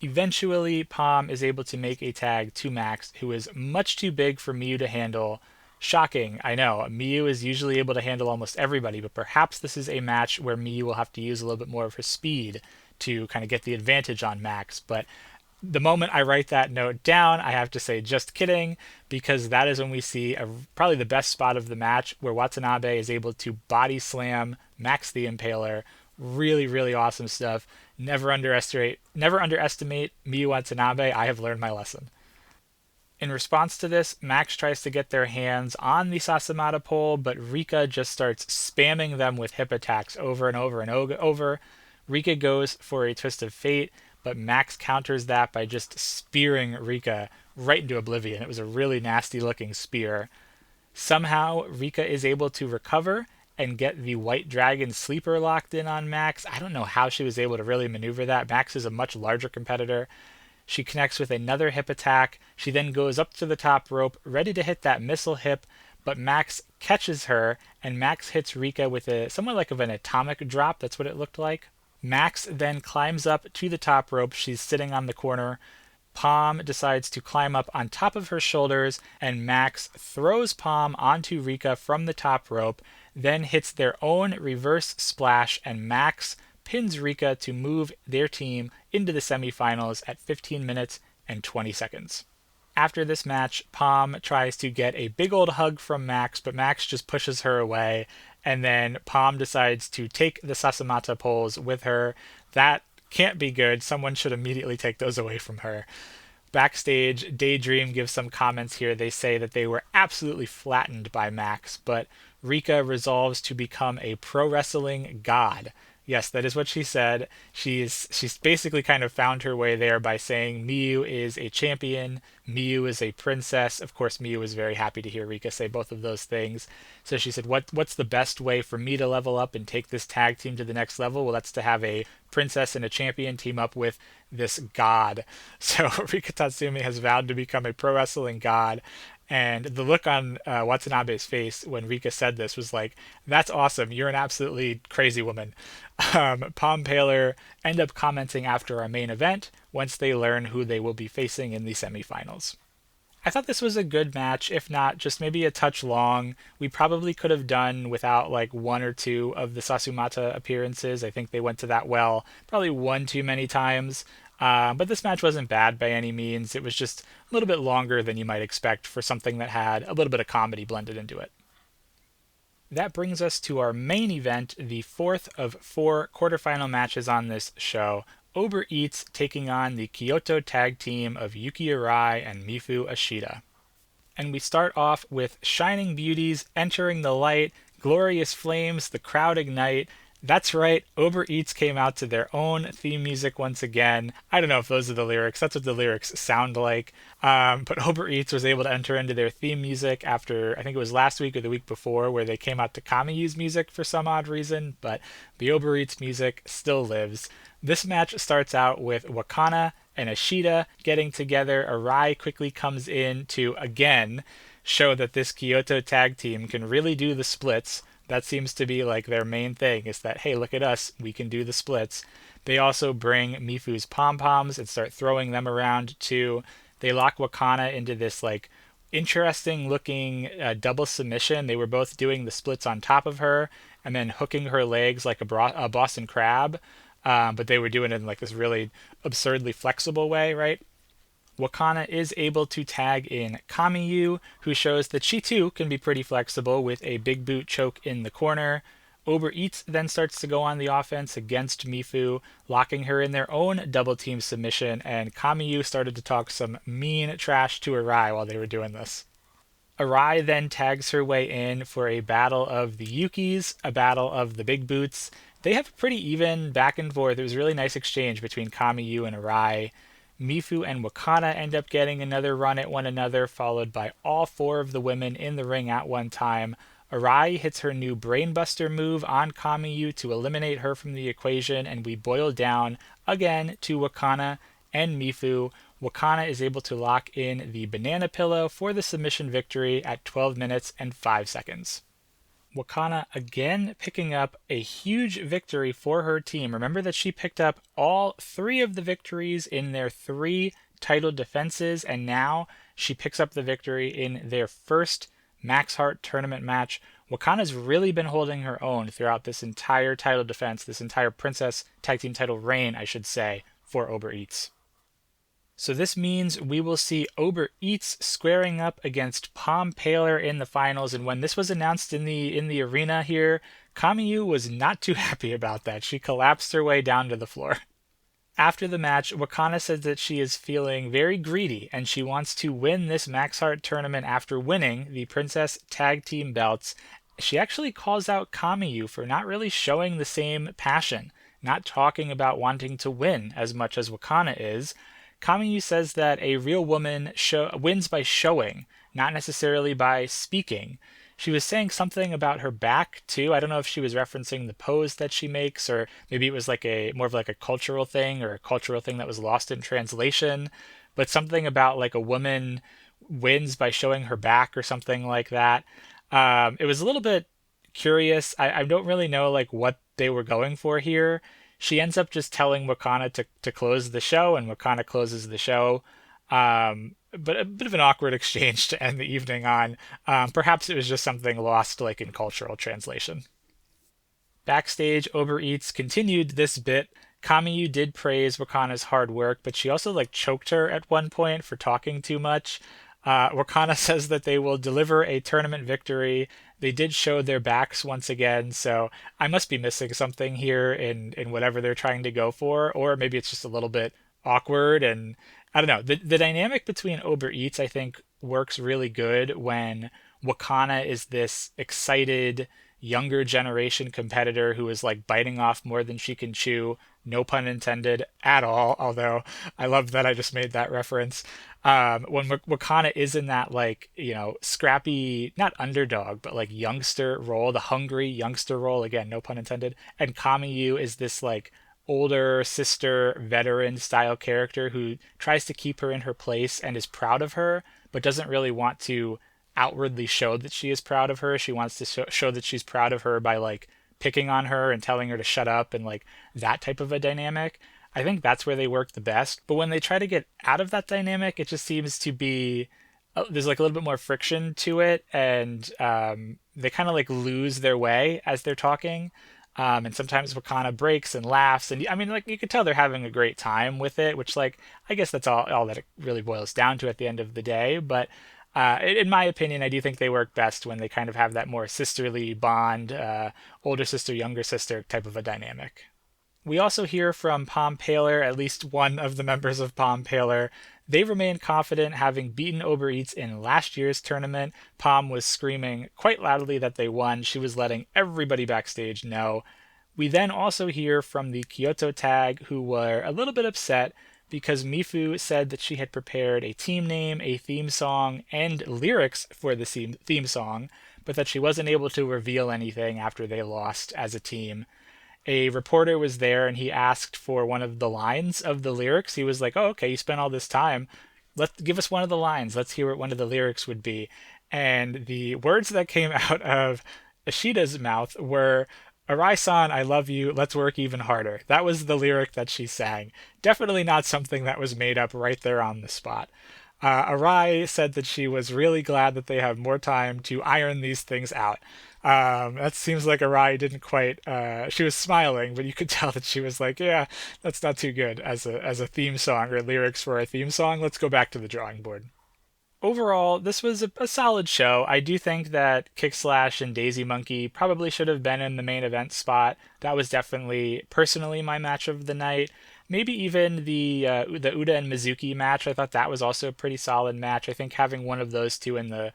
Eventually, Palm is able to make a tag to Max, who is much too big for Miyu to handle. Shocking, I know. Miyu is usually able to handle almost everybody, but perhaps this is a match where Miyu will have to use a little bit more of her speed to kind of get the advantage on Max. But the moment I write that note down, I have to say just kidding, because that is when we see probably the best spot of the match where Watanabe is able to body slam Max the Impaler. Really, really awesome stuff. Never underestimate Miyu Watanabe. I have learned my lesson. In response to this, Max tries to get their hands on the Sasamata pole, but Rika just starts spamming them with hip attacks over and over and over. Rika goes for a twist of fate, but Max counters that by just spearing Rika right into oblivion. It was a really nasty looking spear. Somehow, Rika is able to recover and get the White Dragon sleeper locked in on Max. I don't know how she was able to really maneuver that. Max is a much larger competitor. She connects with another hip attack. She then goes up to the top rope, ready to hit that missile hip, but Max catches her, and Max hits Rika with somewhat like of an atomic drop. That's what it looked like. Max then climbs up to the top rope. She's sitting on the corner. Palm decides to climb up on top of her shoulders, and Max throws Palm onto Rika from the top rope, then hits their own reverse splash, and Max pins Rika to move their team into the semifinals at 15 minutes and 20 seconds. After this match, Palm tries to get a big old hug from Max, but Max just pushes her away, and then Palm decides to take the Sasamata poles with her. That can't be good. Someone should immediately take those away from her. Backstage, Daydream gives some comments here. They say that they were absolutely flattened by Max, but Rika resolves to become a pro wrestling god. Yes, that is what she said. She's basically kind of found her way there by saying Miyu is a champion, Miyu is a princess. Of course, Miyu was very happy to hear Rika say both of those things. So she said, what's the best way for me to level up and take this tag team to the next level? Well, that's to have a princess and a champion team up with this god. So Rika Tatsumi has vowed to become a pro wrestling god. And the look on Watanabe's face when Rika said this was like, that's awesome. You're an absolutely crazy woman. PomPaler end up commenting after our main event once they learn who they will be facing in the semifinals. I thought this was a good match, if not just maybe a touch long. We probably could have done without like one or two of the Sasumata appearances. I think they went to that well probably one too many times. But this match wasn't bad by any means. It was just a little bit longer than you might expect for something that had a little bit of comedy blended into it. That brings us to our main event, the fourth of four quarterfinal matches on this show. Ober Eats taking on the Kyoto tag team of Yuki Arai and Mifu Ashita. And we start off with Shining Beauties entering the light, glorious flames, the crowd ignite. That's right, Ober Eats came out to their own theme music once again. I don't know if those are the lyrics, that's what the lyrics sound like. But Ober Eats was able to enter into their theme music after, I think it was last week or the week before, where they came out to Kamiyu's music for some odd reason, but the Ober Eats music still lives. This match starts out with Wakana and Ashita getting together. Arai quickly comes in to, again, show that this Kyoto tag team can really do the splits. That seems to be like their main thing, is that, hey, look at us, we can do the splits. They also bring Mifu's pom-poms and start throwing them around too. They lock Wakana into this like interesting looking double submission. They were both doing the splits on top of her and then hooking her legs like a Boston crab. But they were doing it in like this really absurdly flexible way, right? Wakana is able to tag in Kamiyu, who shows that she too can be pretty flexible with a big boot choke in the corner. Ober Eats then starts to go on the offense against Mifu, locking her in their own double team submission, and Kamiyu started to talk some mean trash to Arai while they were doing this. Arai then tags her way in for a battle of the Yukis, a battle of the Big Boots. They have a pretty even back and forth. It was a really nice exchange between Kamiyu and Arai. Mifu and Wakana end up getting another run at one another, followed by all four of the women in the ring at one time. Arai hits her new Brainbuster move on Kamiyu to eliminate her from the equation, and we boil down again to Wakana and Mifu. Wakana is able to lock in the banana pillow for the submission victory at 12 minutes and 5 seconds. Wakana again picking up a huge victory for her team. Remember that she picked up all three of the victories in their three title defenses, and now she picks up the victory in their first Max Heart tournament match. Wakana's really been holding her own throughout this entire title defense, this entire Princess Tag Team title reign, I should say, for Ober Eats. So this means we will see Ober Eats squaring up against PomPaler in the finals. And when this was announced in the arena here, Kamiyu was not too happy about that. She collapsed her way down to the floor. After the match, Wakana says that she is feeling very greedy and she wants to win this Max Heart tournament after winning the Princess Tag Team belts. She actually calls out Kamiyu for not really showing the same passion, not talking about wanting to win as much as Wakana is. Kamiyu says that a real woman wins by showing, not necessarily by speaking. She was saying something about her back too. I don't know if she was referencing the pose that she makes, or maybe it was like more of like a cultural thing, or a cultural thing that was lost in translation. But something about like a woman wins by showing her back or something like that. It was a little bit curious. I don't really know like what they were going for here. She ends up just telling Wakana to close the show, and Wakana closes the show. But a bit of an awkward exchange to end the evening on. Perhaps it was just something lost like in cultural translation. Backstage, Ober Eats continued this bit. Kamiyu did praise Wakana's hard work, but she also like choked her at one point for talking too much. Wakana says that they will deliver a tournament victory. They did show their backs once again, so I must be missing something here in whatever they're trying to go for, or maybe it's just a little bit awkward. And I don't know. The dynamic between Ober Eats, I think, works really good when Wakana is this excited younger generation competitor who is like biting off more than she can chew. No pun intended at all, although I love that I just made that reference. When Wakana is in that like, scrappy, not underdog, but like youngster role, the hungry youngster role, again, no pun intended. And Kamiyu is this like older sister veteran style character who tries to keep her in her place and is proud of her, but doesn't really want to outwardly show that she is proud of her. She wants to show that she's proud of her by like picking on her and telling her to shut up and like that type of a dynamic. I think that's where they work the best. But when they try to get out of that dynamic, it just seems to be there's like a little bit more friction to it, and they kind of like lose their way as they're talking. And sometimes Wakana breaks and laughs, and I mean, like you could tell they're having a great time with it, which like I guess that's all that it really boils down to at the end of the day. But in my opinion, I do think they work best when they kind of have that more sisterly bond, older sister, younger sister type of a dynamic. We also hear from PomPaler, at least one of the members of PomPaler. They remain confident, having beaten Ober Eats in last year's tournament. Pom was screaming quite loudly that they won. She was letting everybody backstage know. We then also hear from the Kyoto tag, who were a little bit upset because Mifu said that she had prepared a team name, a theme song, and lyrics for the theme song, but that she wasn't able to reveal anything after they lost as a team. A reporter was there and he asked for one of the lines of the lyrics. He was like, "Oh, okay, you spent all this time. Let's give us one of the lines. Let's hear what one of the lyrics would be." And the words that came out of Ishida's mouth were, "Arai-san, I love you. Let's work even harder." That was the lyric that she sang. Definitely not something that was made up right there on the spot. Arai said that she was really glad that they have more time to iron these things out. That seems like Arai didn't quite. She was smiling, but you could tell that she was like, "Yeah, that's not too good as a theme song or lyrics for a theme song. Let's go back to the drawing board." Overall, this was a solid show. I do think that Kick Slash and Daisy Monkey probably should have been in the main event spot. That was definitely, personally, my match of the night. Maybe even the Uda and Mizuki match. I thought that was also a pretty solid match. I think having one of those two in the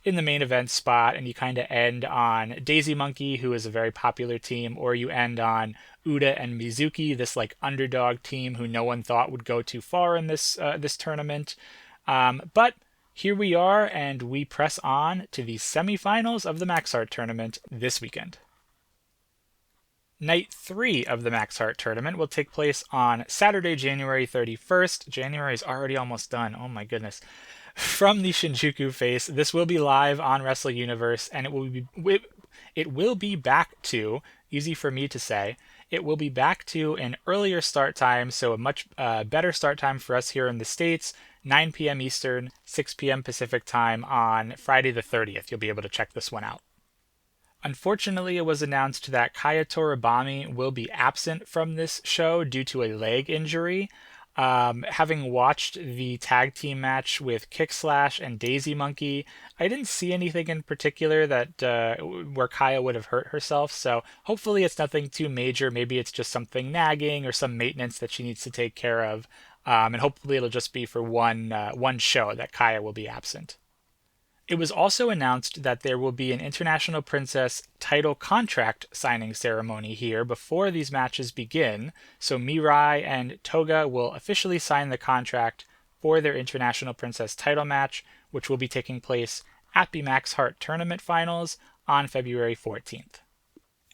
main event spot, and you kind of end on Daisy Monkey, who is a very popular team, or you end on Uda and Mizuki, this like underdog team who no one thought would go too far in this tournament. But here we are, and we press on to the semifinals of the Max Heart tournament this weekend. Night 3 of the Max Heart tournament will take place on Saturday, January 31st. January is already almost done. Oh my goodness. From the Shinjuku face, this will be live on Wrestle Universe, and it will be back to, easy for me to say, it will be back to an earlier start time, so a much better start time for us here in the States, 9 p.m. Eastern, 6 p.m. Pacific time on Friday the 30th. You'll be able to check this one out. Unfortunately, it was announced that Kaya Toribami will be absent from this show due to a leg injury. Having watched the tag team match with Kick Slash and Daisy Monkey, I didn't see anything in particular that where Kaya would have hurt herself. So hopefully it's nothing too major. Maybe it's just something nagging or some maintenance that she needs to take care of. And hopefully it'll just be for one show that Kaya will be absent. It was also announced that there will be an International Princess title contract signing ceremony here before these matches begin, so Mirai and Toga will officially sign the contract for their International Princess title match, which will be taking place at the Max Heart Tournament Finals on February 14th.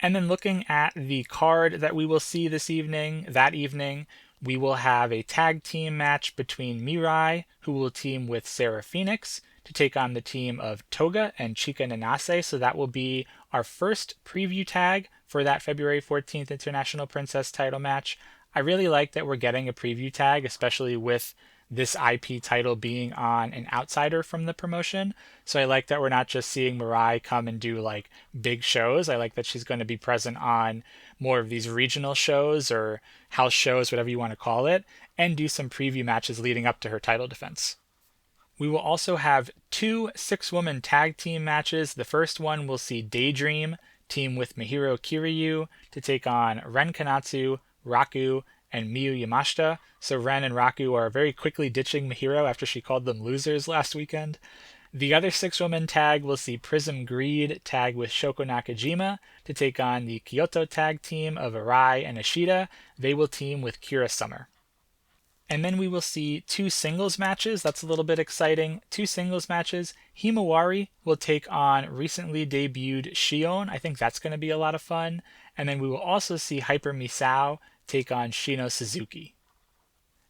And then looking at the card that we will see that evening, we will have a tag team match between Mirai, who will team with Sarah Phoenix, to take on the team of Toga and Chika Nanase. So that will be our first preview tag for that February 14th International Princess title match. I really like that we're getting a preview tag, especially with this IP title being on an outsider from the promotion. So I like that we're not just seeing Mirai come and do like big shows. I like that she's going to be present on more of these regional shows or house shows, whatever you want to call it, and do some preview matches leading up to her title defense. We will also have 2 6-woman tag team matches. The first one will see Daydream team with Mihiro Kiryu to take on Ren Kanatsu, Raku, and Miyu Yamashita. So Ren and Raku are very quickly ditching Mihiro after she called them losers last weekend. The other 6-woman tag will see Prism Greed tag with Shoko Nakajima to take on the Kyoto tag team of Arai and Ishida. They will team with Kira Summer. And then we will see 2 singles matches. That's a little bit exciting. 2 singles matches. Himawari will take on recently debuted Shion. I think that's going to be a lot of fun. And then we will also see Hyper Misao take on Shino Suzuki.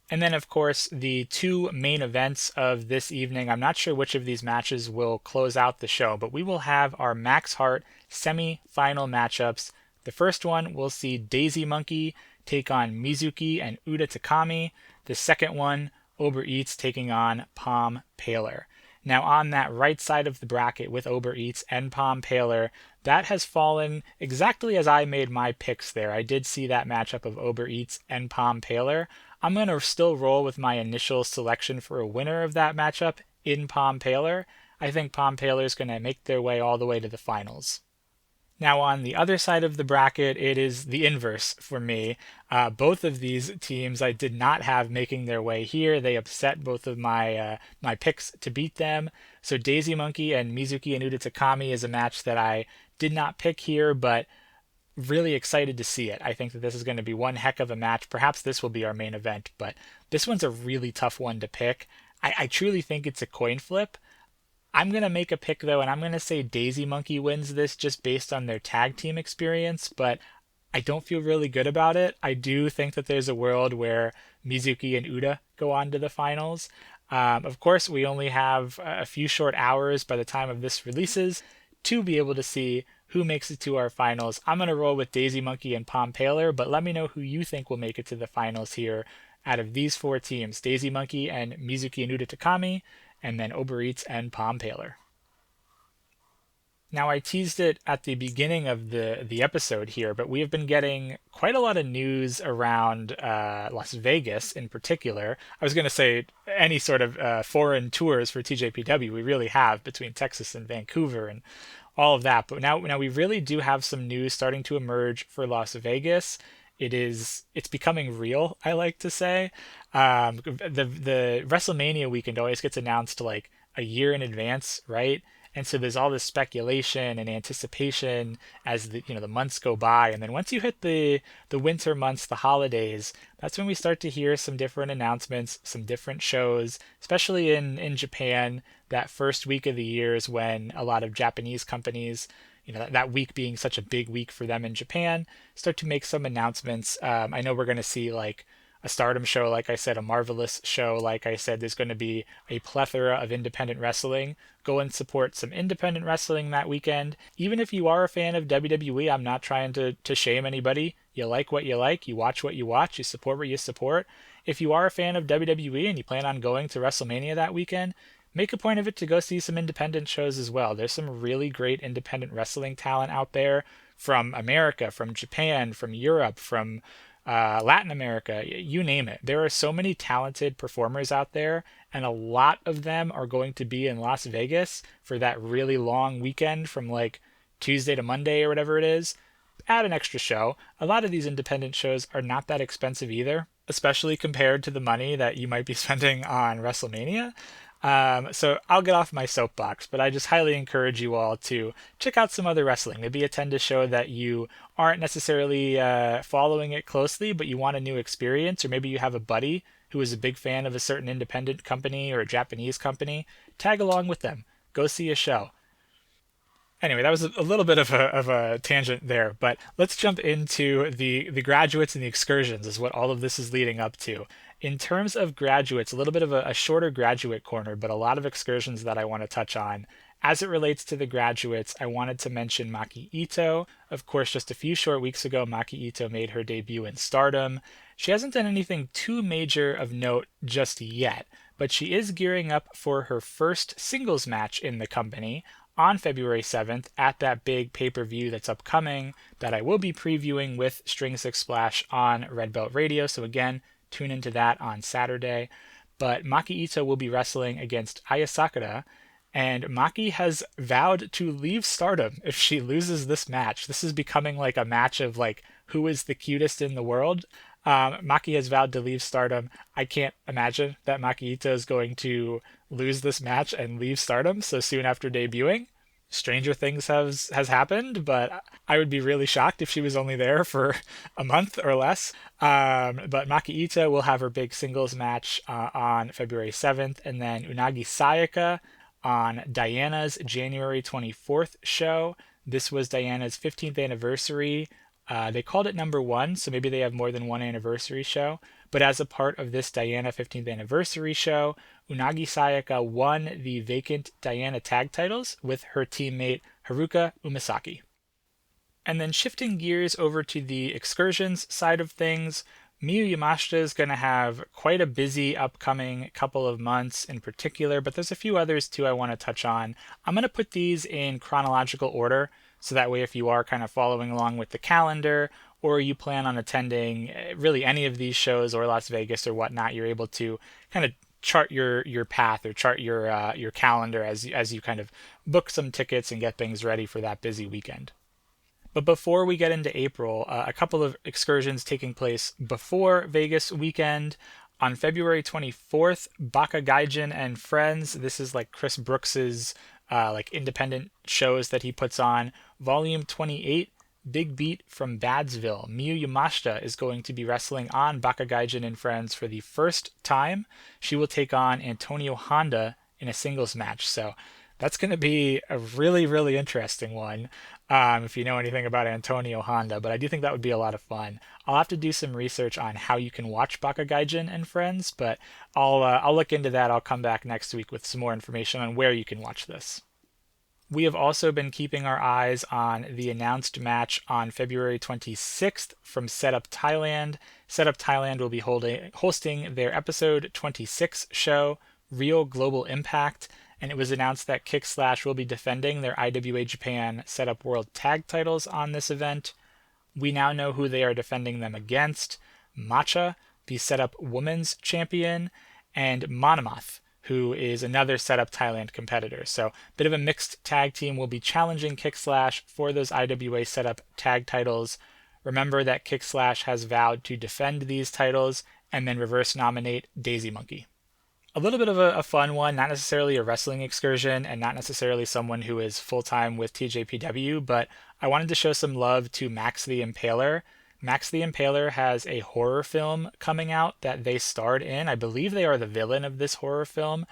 And then, of course, the 2 main events of this evening. I'm not sure which of these matches will close out the show, but we will have our Max Heart semi-final matchups. The first one, we'll see Daisy Monkey take on Mizuki and Uda Takami. The second one, Ober Eats taking on PomPaler. Now on that right side of the bracket with Ober Eats and PomPaler, that has fallen exactly as I made my picks there. I did see that matchup of Ober Eats and PomPaler. I'm going to still roll with my initial selection for a winner of that matchup in PomPaler. I think PomPaler is going to make their way all the way to the finals. Now, on the other side of the bracket, it is the inverse for me. Both of these teams I did not have making their way here. They upset both of my picks to beat them. So Daisy Monkey and Mizuki and Uda Takami is a match that I did not pick here, but really excited to see it. I think that this is going to be one heck of a match. Perhaps this will be our main event, but this one's a really tough one to pick. I truly think it's a coin flip. I'm going to make a pick though, and I'm going to say Daisy Monkey wins this just based on their tag team experience, but I don't feel really good about it. I do think that there's a world where Mizuki and Uda go on to the finals. Of course, we only have a few short hours by the time of this releases to be able to see who makes it to our finals. I'm going to roll with Daisy Monkey and PomPaler, but let me know who you think will make it to the finals here out of these four teams, Daisy Monkey and Mizuki and Uda Takami, and then Ober and PomPaler. Now, I teased it at the beginning of the episode here, but we have been getting quite a lot of news around Las Vegas in particular. I was going to say any sort of foreign tours for TJPW. We really have between Texas and Vancouver and all of that. But now we really do have some news starting to emerge for Las Vegas. It's becoming real, I like to say. The WrestleMania weekend always gets announced like a year in advance, right? And so there's all this speculation and anticipation as the months go by, and then once you hit the winter months, the holidays, that's when we start to hear some different announcements, some different shows, especially in Japan. That first week of the year is when a lot of Japanese companies, that week being such a big week for them in Japan, start to make some announcements. I know we're going to see like a Stardom show, like I said, a Marvelous show, like I said. There's going to be a plethora of independent wrestling. Go and support some independent wrestling that weekend. Even if you are a fan of WWE, I'm not trying to shame anybody. You like what you like, you watch what you watch, you support what you support. If you are a fan of WWE and you plan on going to WrestleMania that weekend, make a point of it to go see some independent shows as well. There's some really great independent wrestling talent out there from America, from Japan, from Europe, from Latin America, you name it. There are so many talented performers out there, and a lot of them are going to be in Las Vegas for that really long weekend from like Tuesday to Monday or whatever it is. Add an extra show. A lot of these independent shows are not that expensive either, especially compared to the money that you might be spending on WrestleMania. So I'll get off my soapbox, but I just highly encourage you all to check out some other wrestling. Maybe attend a show that you aren't necessarily following it closely, but you want a new experience, or maybe you have a buddy who is a big fan of a certain independent company or a Japanese company. Tag along with them. Go see a show. Anyway, that was a little bit of a tangent there, but let's jump into the graduates and the excursions is what all of this is leading up to. In terms of graduates, a little bit of a shorter graduate corner, but a lot of excursions that I want to touch on. As it relates to the graduates, I wanted to mention Maki Itoh. Of course, just a few short weeks ago, Maki Itoh made her debut in Stardom. She hasn't done anything too major of note just yet, but she is gearing up for her first singles match in the company on February 7th at that big pay-per-view that's upcoming that I will be previewing with String Six Splash on Red Belt Radio. So again, tune into that on Saturday. But Maki Itoh will be wrestling against Aya Sakura, and Maki has vowed to leave Stardom if she loses this match. This is becoming like a match of like who is the cutest in the world. Maki has vowed to leave Stardom. I can't imagine that Maki Itoh is going to lose this match and leave Stardom so soon after debuting. Stranger things has happened, but I would be really shocked if she was only there for a month or less. But Maki Itoh will have her big singles match on February 7th, and then Unagi Sayaka on Diana's January 24th show. This was Diana's 15th anniversary. They called it number one, so maybe they have more than one anniversary show. But as a part of this Diana 15th anniversary show, Unagi Sayaka won the vacant Diana tag titles with her teammate Haruka Umasaki. And then shifting gears over to the excursions side of things, Miyu Yamashita is going to have quite a busy upcoming couple of months in particular, but there's a few others too I want to touch on. I'm going to put these in chronological order, so that way if you are kind of following along with the calendar, or you plan on attending really any of these shows or Las Vegas or whatnot, you're able to kind of chart your path or chart your calendar as you kind of book some tickets and get things ready for that busy weekend. But before we get into April, a couple of excursions taking place before Vegas weekend. On February 24th, Baka Gaijin and Friends. This is like Chris Brooks's like independent shows that he puts on. Volume 28, Big Beat from Badsville. Miyu Yamashita is going to be wrestling on Baka Gaijin and Friends for the first time. She will take on Antonio Honda in a singles match. So that's going to be a really, really interesting one, if you know anything about Antonio Honda. But I do think that would be a lot of fun. I'll have to do some research on how you can watch Baka Gaijin and Friends, but I'll look into that. I'll come back next week with some more information on where you can watch this. We have also been keeping our eyes on the announced match on February 26th from Setup Thailand. Setup Thailand will be hosting their episode 26 show, Real Global Impact, and it was announced that Kick Slash will be defending their IWA Japan Setup World Tag titles on this event. We now know who they are defending them against: Matcha, the Setup Women's Champion, and Monomath, who is another Setup Thailand competitor. So a bit of a mixed tag team will be challenging Kick Slash for those IWA Setup tag titles. Remember that Kick Slash has vowed to defend these titles and then reverse nominate Daisy Monkey. A little bit of a fun one, not necessarily a wrestling excursion and not necessarily someone who is full-time with TJPW, but I wanted to show some love to Max the Impaler. Max the Impaler has a horror film coming out that they starred in. I believe they are the villain of this horror film.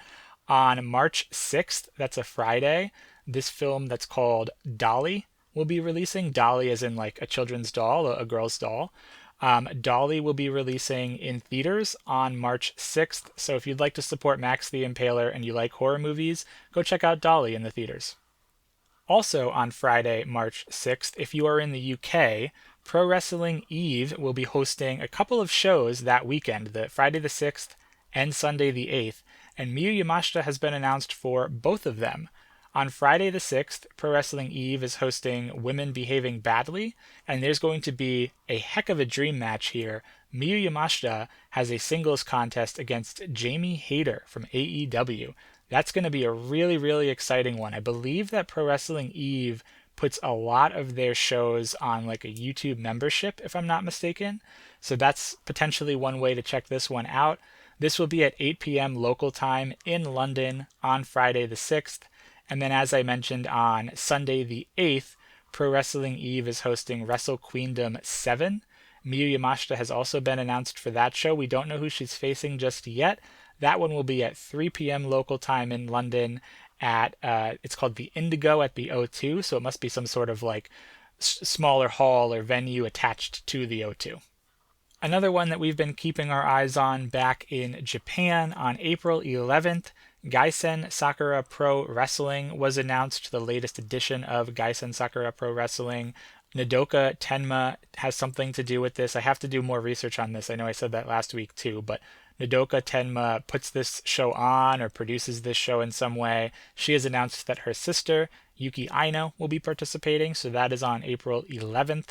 On March 6th, that's a Friday, this film that's called Dolly will be releasing. Dolly as in like a children's doll, a girl's doll. Dolly will be releasing in theaters on March 6th. So if you'd like to support Max the Impaler and you like horror movies, go check out Dolly in the theaters. Also on Friday, March 6th, if you are in the UK, Pro Wrestling Eve will be hosting a couple of shows that weekend, the Friday the 6th and Sunday the 8th, and Miyu Yamashita has been announced for both of them. On Friday the 6th, Pro Wrestling Eve is hosting Women Behaving Badly, and there's going to be a heck of a dream match here. Miyu Yamashita has a singles contest against Jamie Hayter from AEW. That's going to be a really, really exciting one. I believe that Pro Wrestling Eve puts a lot of their shows on like a YouTube membership, if I'm not mistaken. So that's potentially one way to check this one out. This will be at 8 p.m. local time in London on Friday the 6th. And then, as I mentioned, on Sunday the 8th, Pro Wrestling Eve is hosting Wrestle Queendom 7. Miyu Yamashita has also been announced for that show. We don't know who she's facing just yet. That one will be at 3 p.m. local time in London at, it's called the Indigo at the O2, so it must be some sort of like smaller hall or venue attached to the O2. Another one that we've been keeping our eyes on back in Japan on April 11th, Gaisen Sakura Pro Wrestling was announced, the latest edition of Gaisen Sakura Pro Wrestling. Nodoka Tenma has something to do with this. I have to do more research on this. I know I said that last week too, but Nodoka Tenma puts this show on or produces this show in some way. She has announced that her sister, Yuki Aino, will be participating, so that is on April 11th.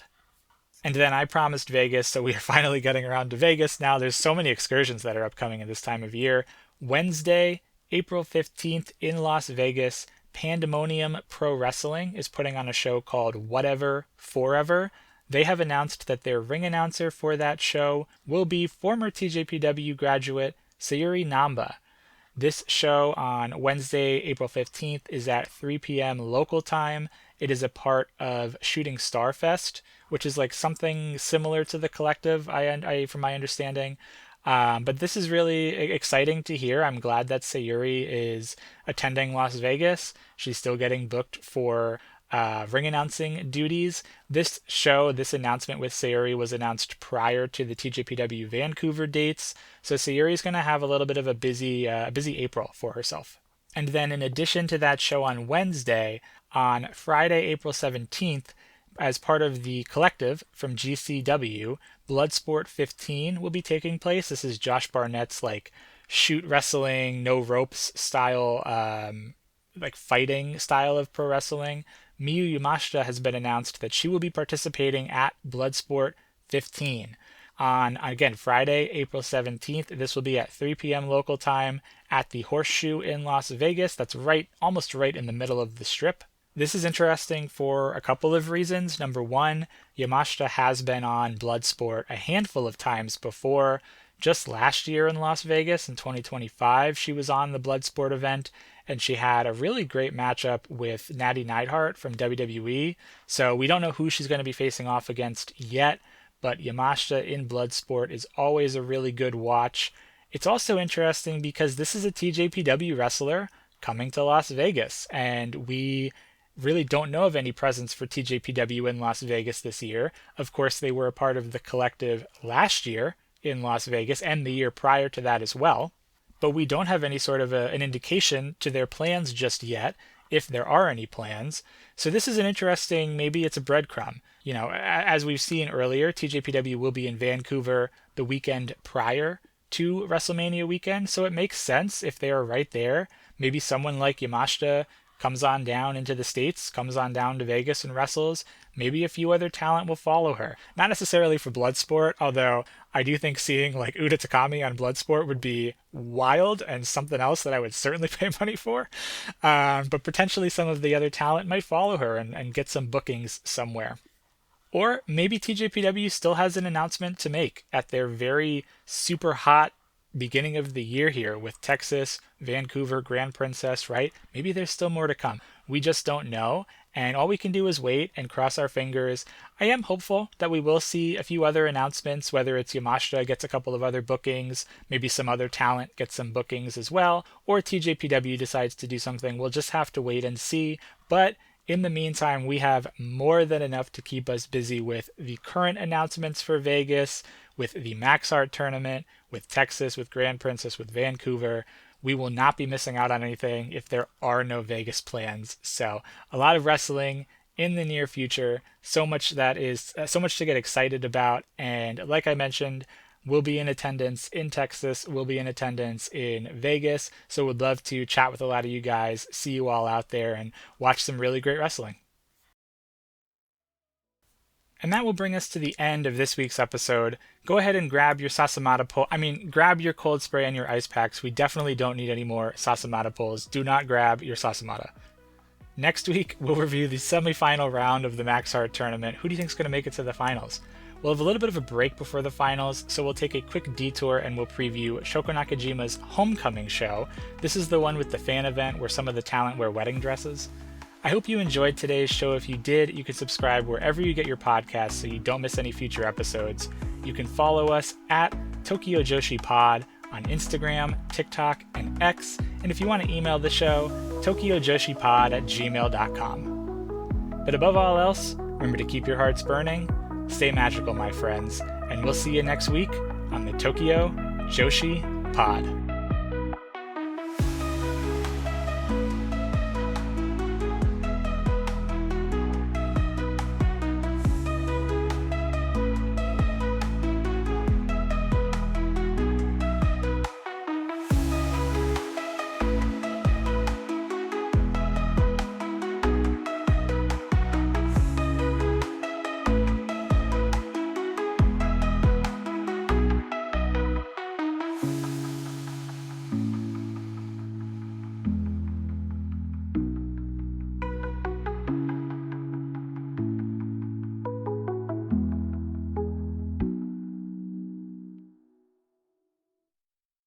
And then I promised Vegas, so we are finally getting around to Vegas now. There's so many excursions that are upcoming at this time of year. Wednesday, April 15th in Las Vegas, Pandemonium Pro Wrestling is putting on a show called Whatever Forever. They have announced that their ring announcer for that show will be former TJPW graduate Sayuri Namba. This show on Wednesday, April 15th is at 3 p.m. local time. It is a part of Shooting Star Fest, which is like something similar to the Collective, from my understanding. But this is really exciting to hear. I'm glad that Sayuri is attending Las Vegas. She's still getting booked for ring announcing duties. This show, this announcement with Sayuri was announced prior to the TJPW Vancouver dates. So Sayuri's going to have a little bit of a busy April for herself. And then in addition to that show on Wednesday, on Friday, April 17th, as part of the Collective from GCW, Bloodsport 15 will be taking place. This is Josh Barnett's like shoot wrestling, no ropes style, like fighting style of pro wrestling. Miyu Yamashita has been announced that she will be participating at Bloodsport 15 on, again, Friday, April 17th. This will be at 3 p.m. local time at the Horseshoe in Las Vegas. That's almost right in the middle of the Strip. This is interesting for a couple of reasons. Number one, Yamashita has been on Bloodsport a handful of times before. Just last year in Las Vegas in 2025, she was on the Bloodsport event, and she had a really great matchup with Natty Neidhart from WWE. So we don't know who she's going to be facing off against yet, but Yamashita in Bloodsport is always a really good watch. It's also interesting because this is a TJPW wrestler coming to Las Vegas, and we really don't know of any presence for TJPW in Las Vegas this year. Of course, they were a part of the collective last year in Las Vegas and the year prior to that as well. But we don't have any sort of an indication to their plans just yet, if there are any plans. So this is an interesting, maybe it's a breadcrumb. As we've seen earlier, TJPW will be in Vancouver the weekend prior to WrestleMania weekend, so it makes sense if they are right there. Maybe someone like Yamashita comes on down into the States, comes on down to Vegas and wrestles. Maybe a few other talent will follow her. Not necessarily for Bloodsport, although I do think seeing like Uda Takami on Bloodsport would be wild and something else that I would certainly pay money for. But potentially some of the other talent might follow her and get some bookings somewhere. Or maybe TJPW still has an announcement to make at their very super hot beginning of the year here with Texas, Vancouver, Grand Princess, right? Maybe there's still more to come. We just don't know, and all we can do is wait and cross our fingers. I am hopeful that we will see a few other announcements, whether it's Yamashita gets a couple of other bookings, maybe some other talent gets some bookings as well, or TJPW decides to do something. We'll just have to wait and see, but in the meantime, we have more than enough to keep us busy with the current announcements for Vegas, with the Max Heart tournament, with Texas, with Grand Princess, with Vancouver. We will not be missing out on anything if there are no Vegas plans. So a lot of wrestling in the near future, so much to get excited about. And like I mentioned, we'll be in attendance in Texas, we'll be in attendance in Vegas. So would love to chat with a lot of you guys, see you all out there, and watch some really great wrestling. And that will bring us to the end of this week's episode. Go ahead and grab your Sasamata pole. Grab your cold spray and your ice packs. We definitely don't need any more Sasamata poles. Do not grab your Sasamata. Next week, we'll review the semifinal round of the Max Heart tournament. Who do you think is going to make it to the finals? We'll have a little bit of a break before the finals, so we'll take a quick detour and we'll preview Shoko Nakajima's homecoming show. This is the one with the fan event where some of the talent wear wedding dresses. I hope you enjoyed today's show. If you did, you can subscribe wherever you get your podcasts so you don't miss any future episodes. You can follow us at Tokyo Joshi Pod on Instagram, TikTok, and X. And if you want to email the show, tokyojoshipod@gmail.com. But above all else, remember to keep your hearts burning, stay magical, my friends, and we'll see you next week on the Tokyo Joshi Pod.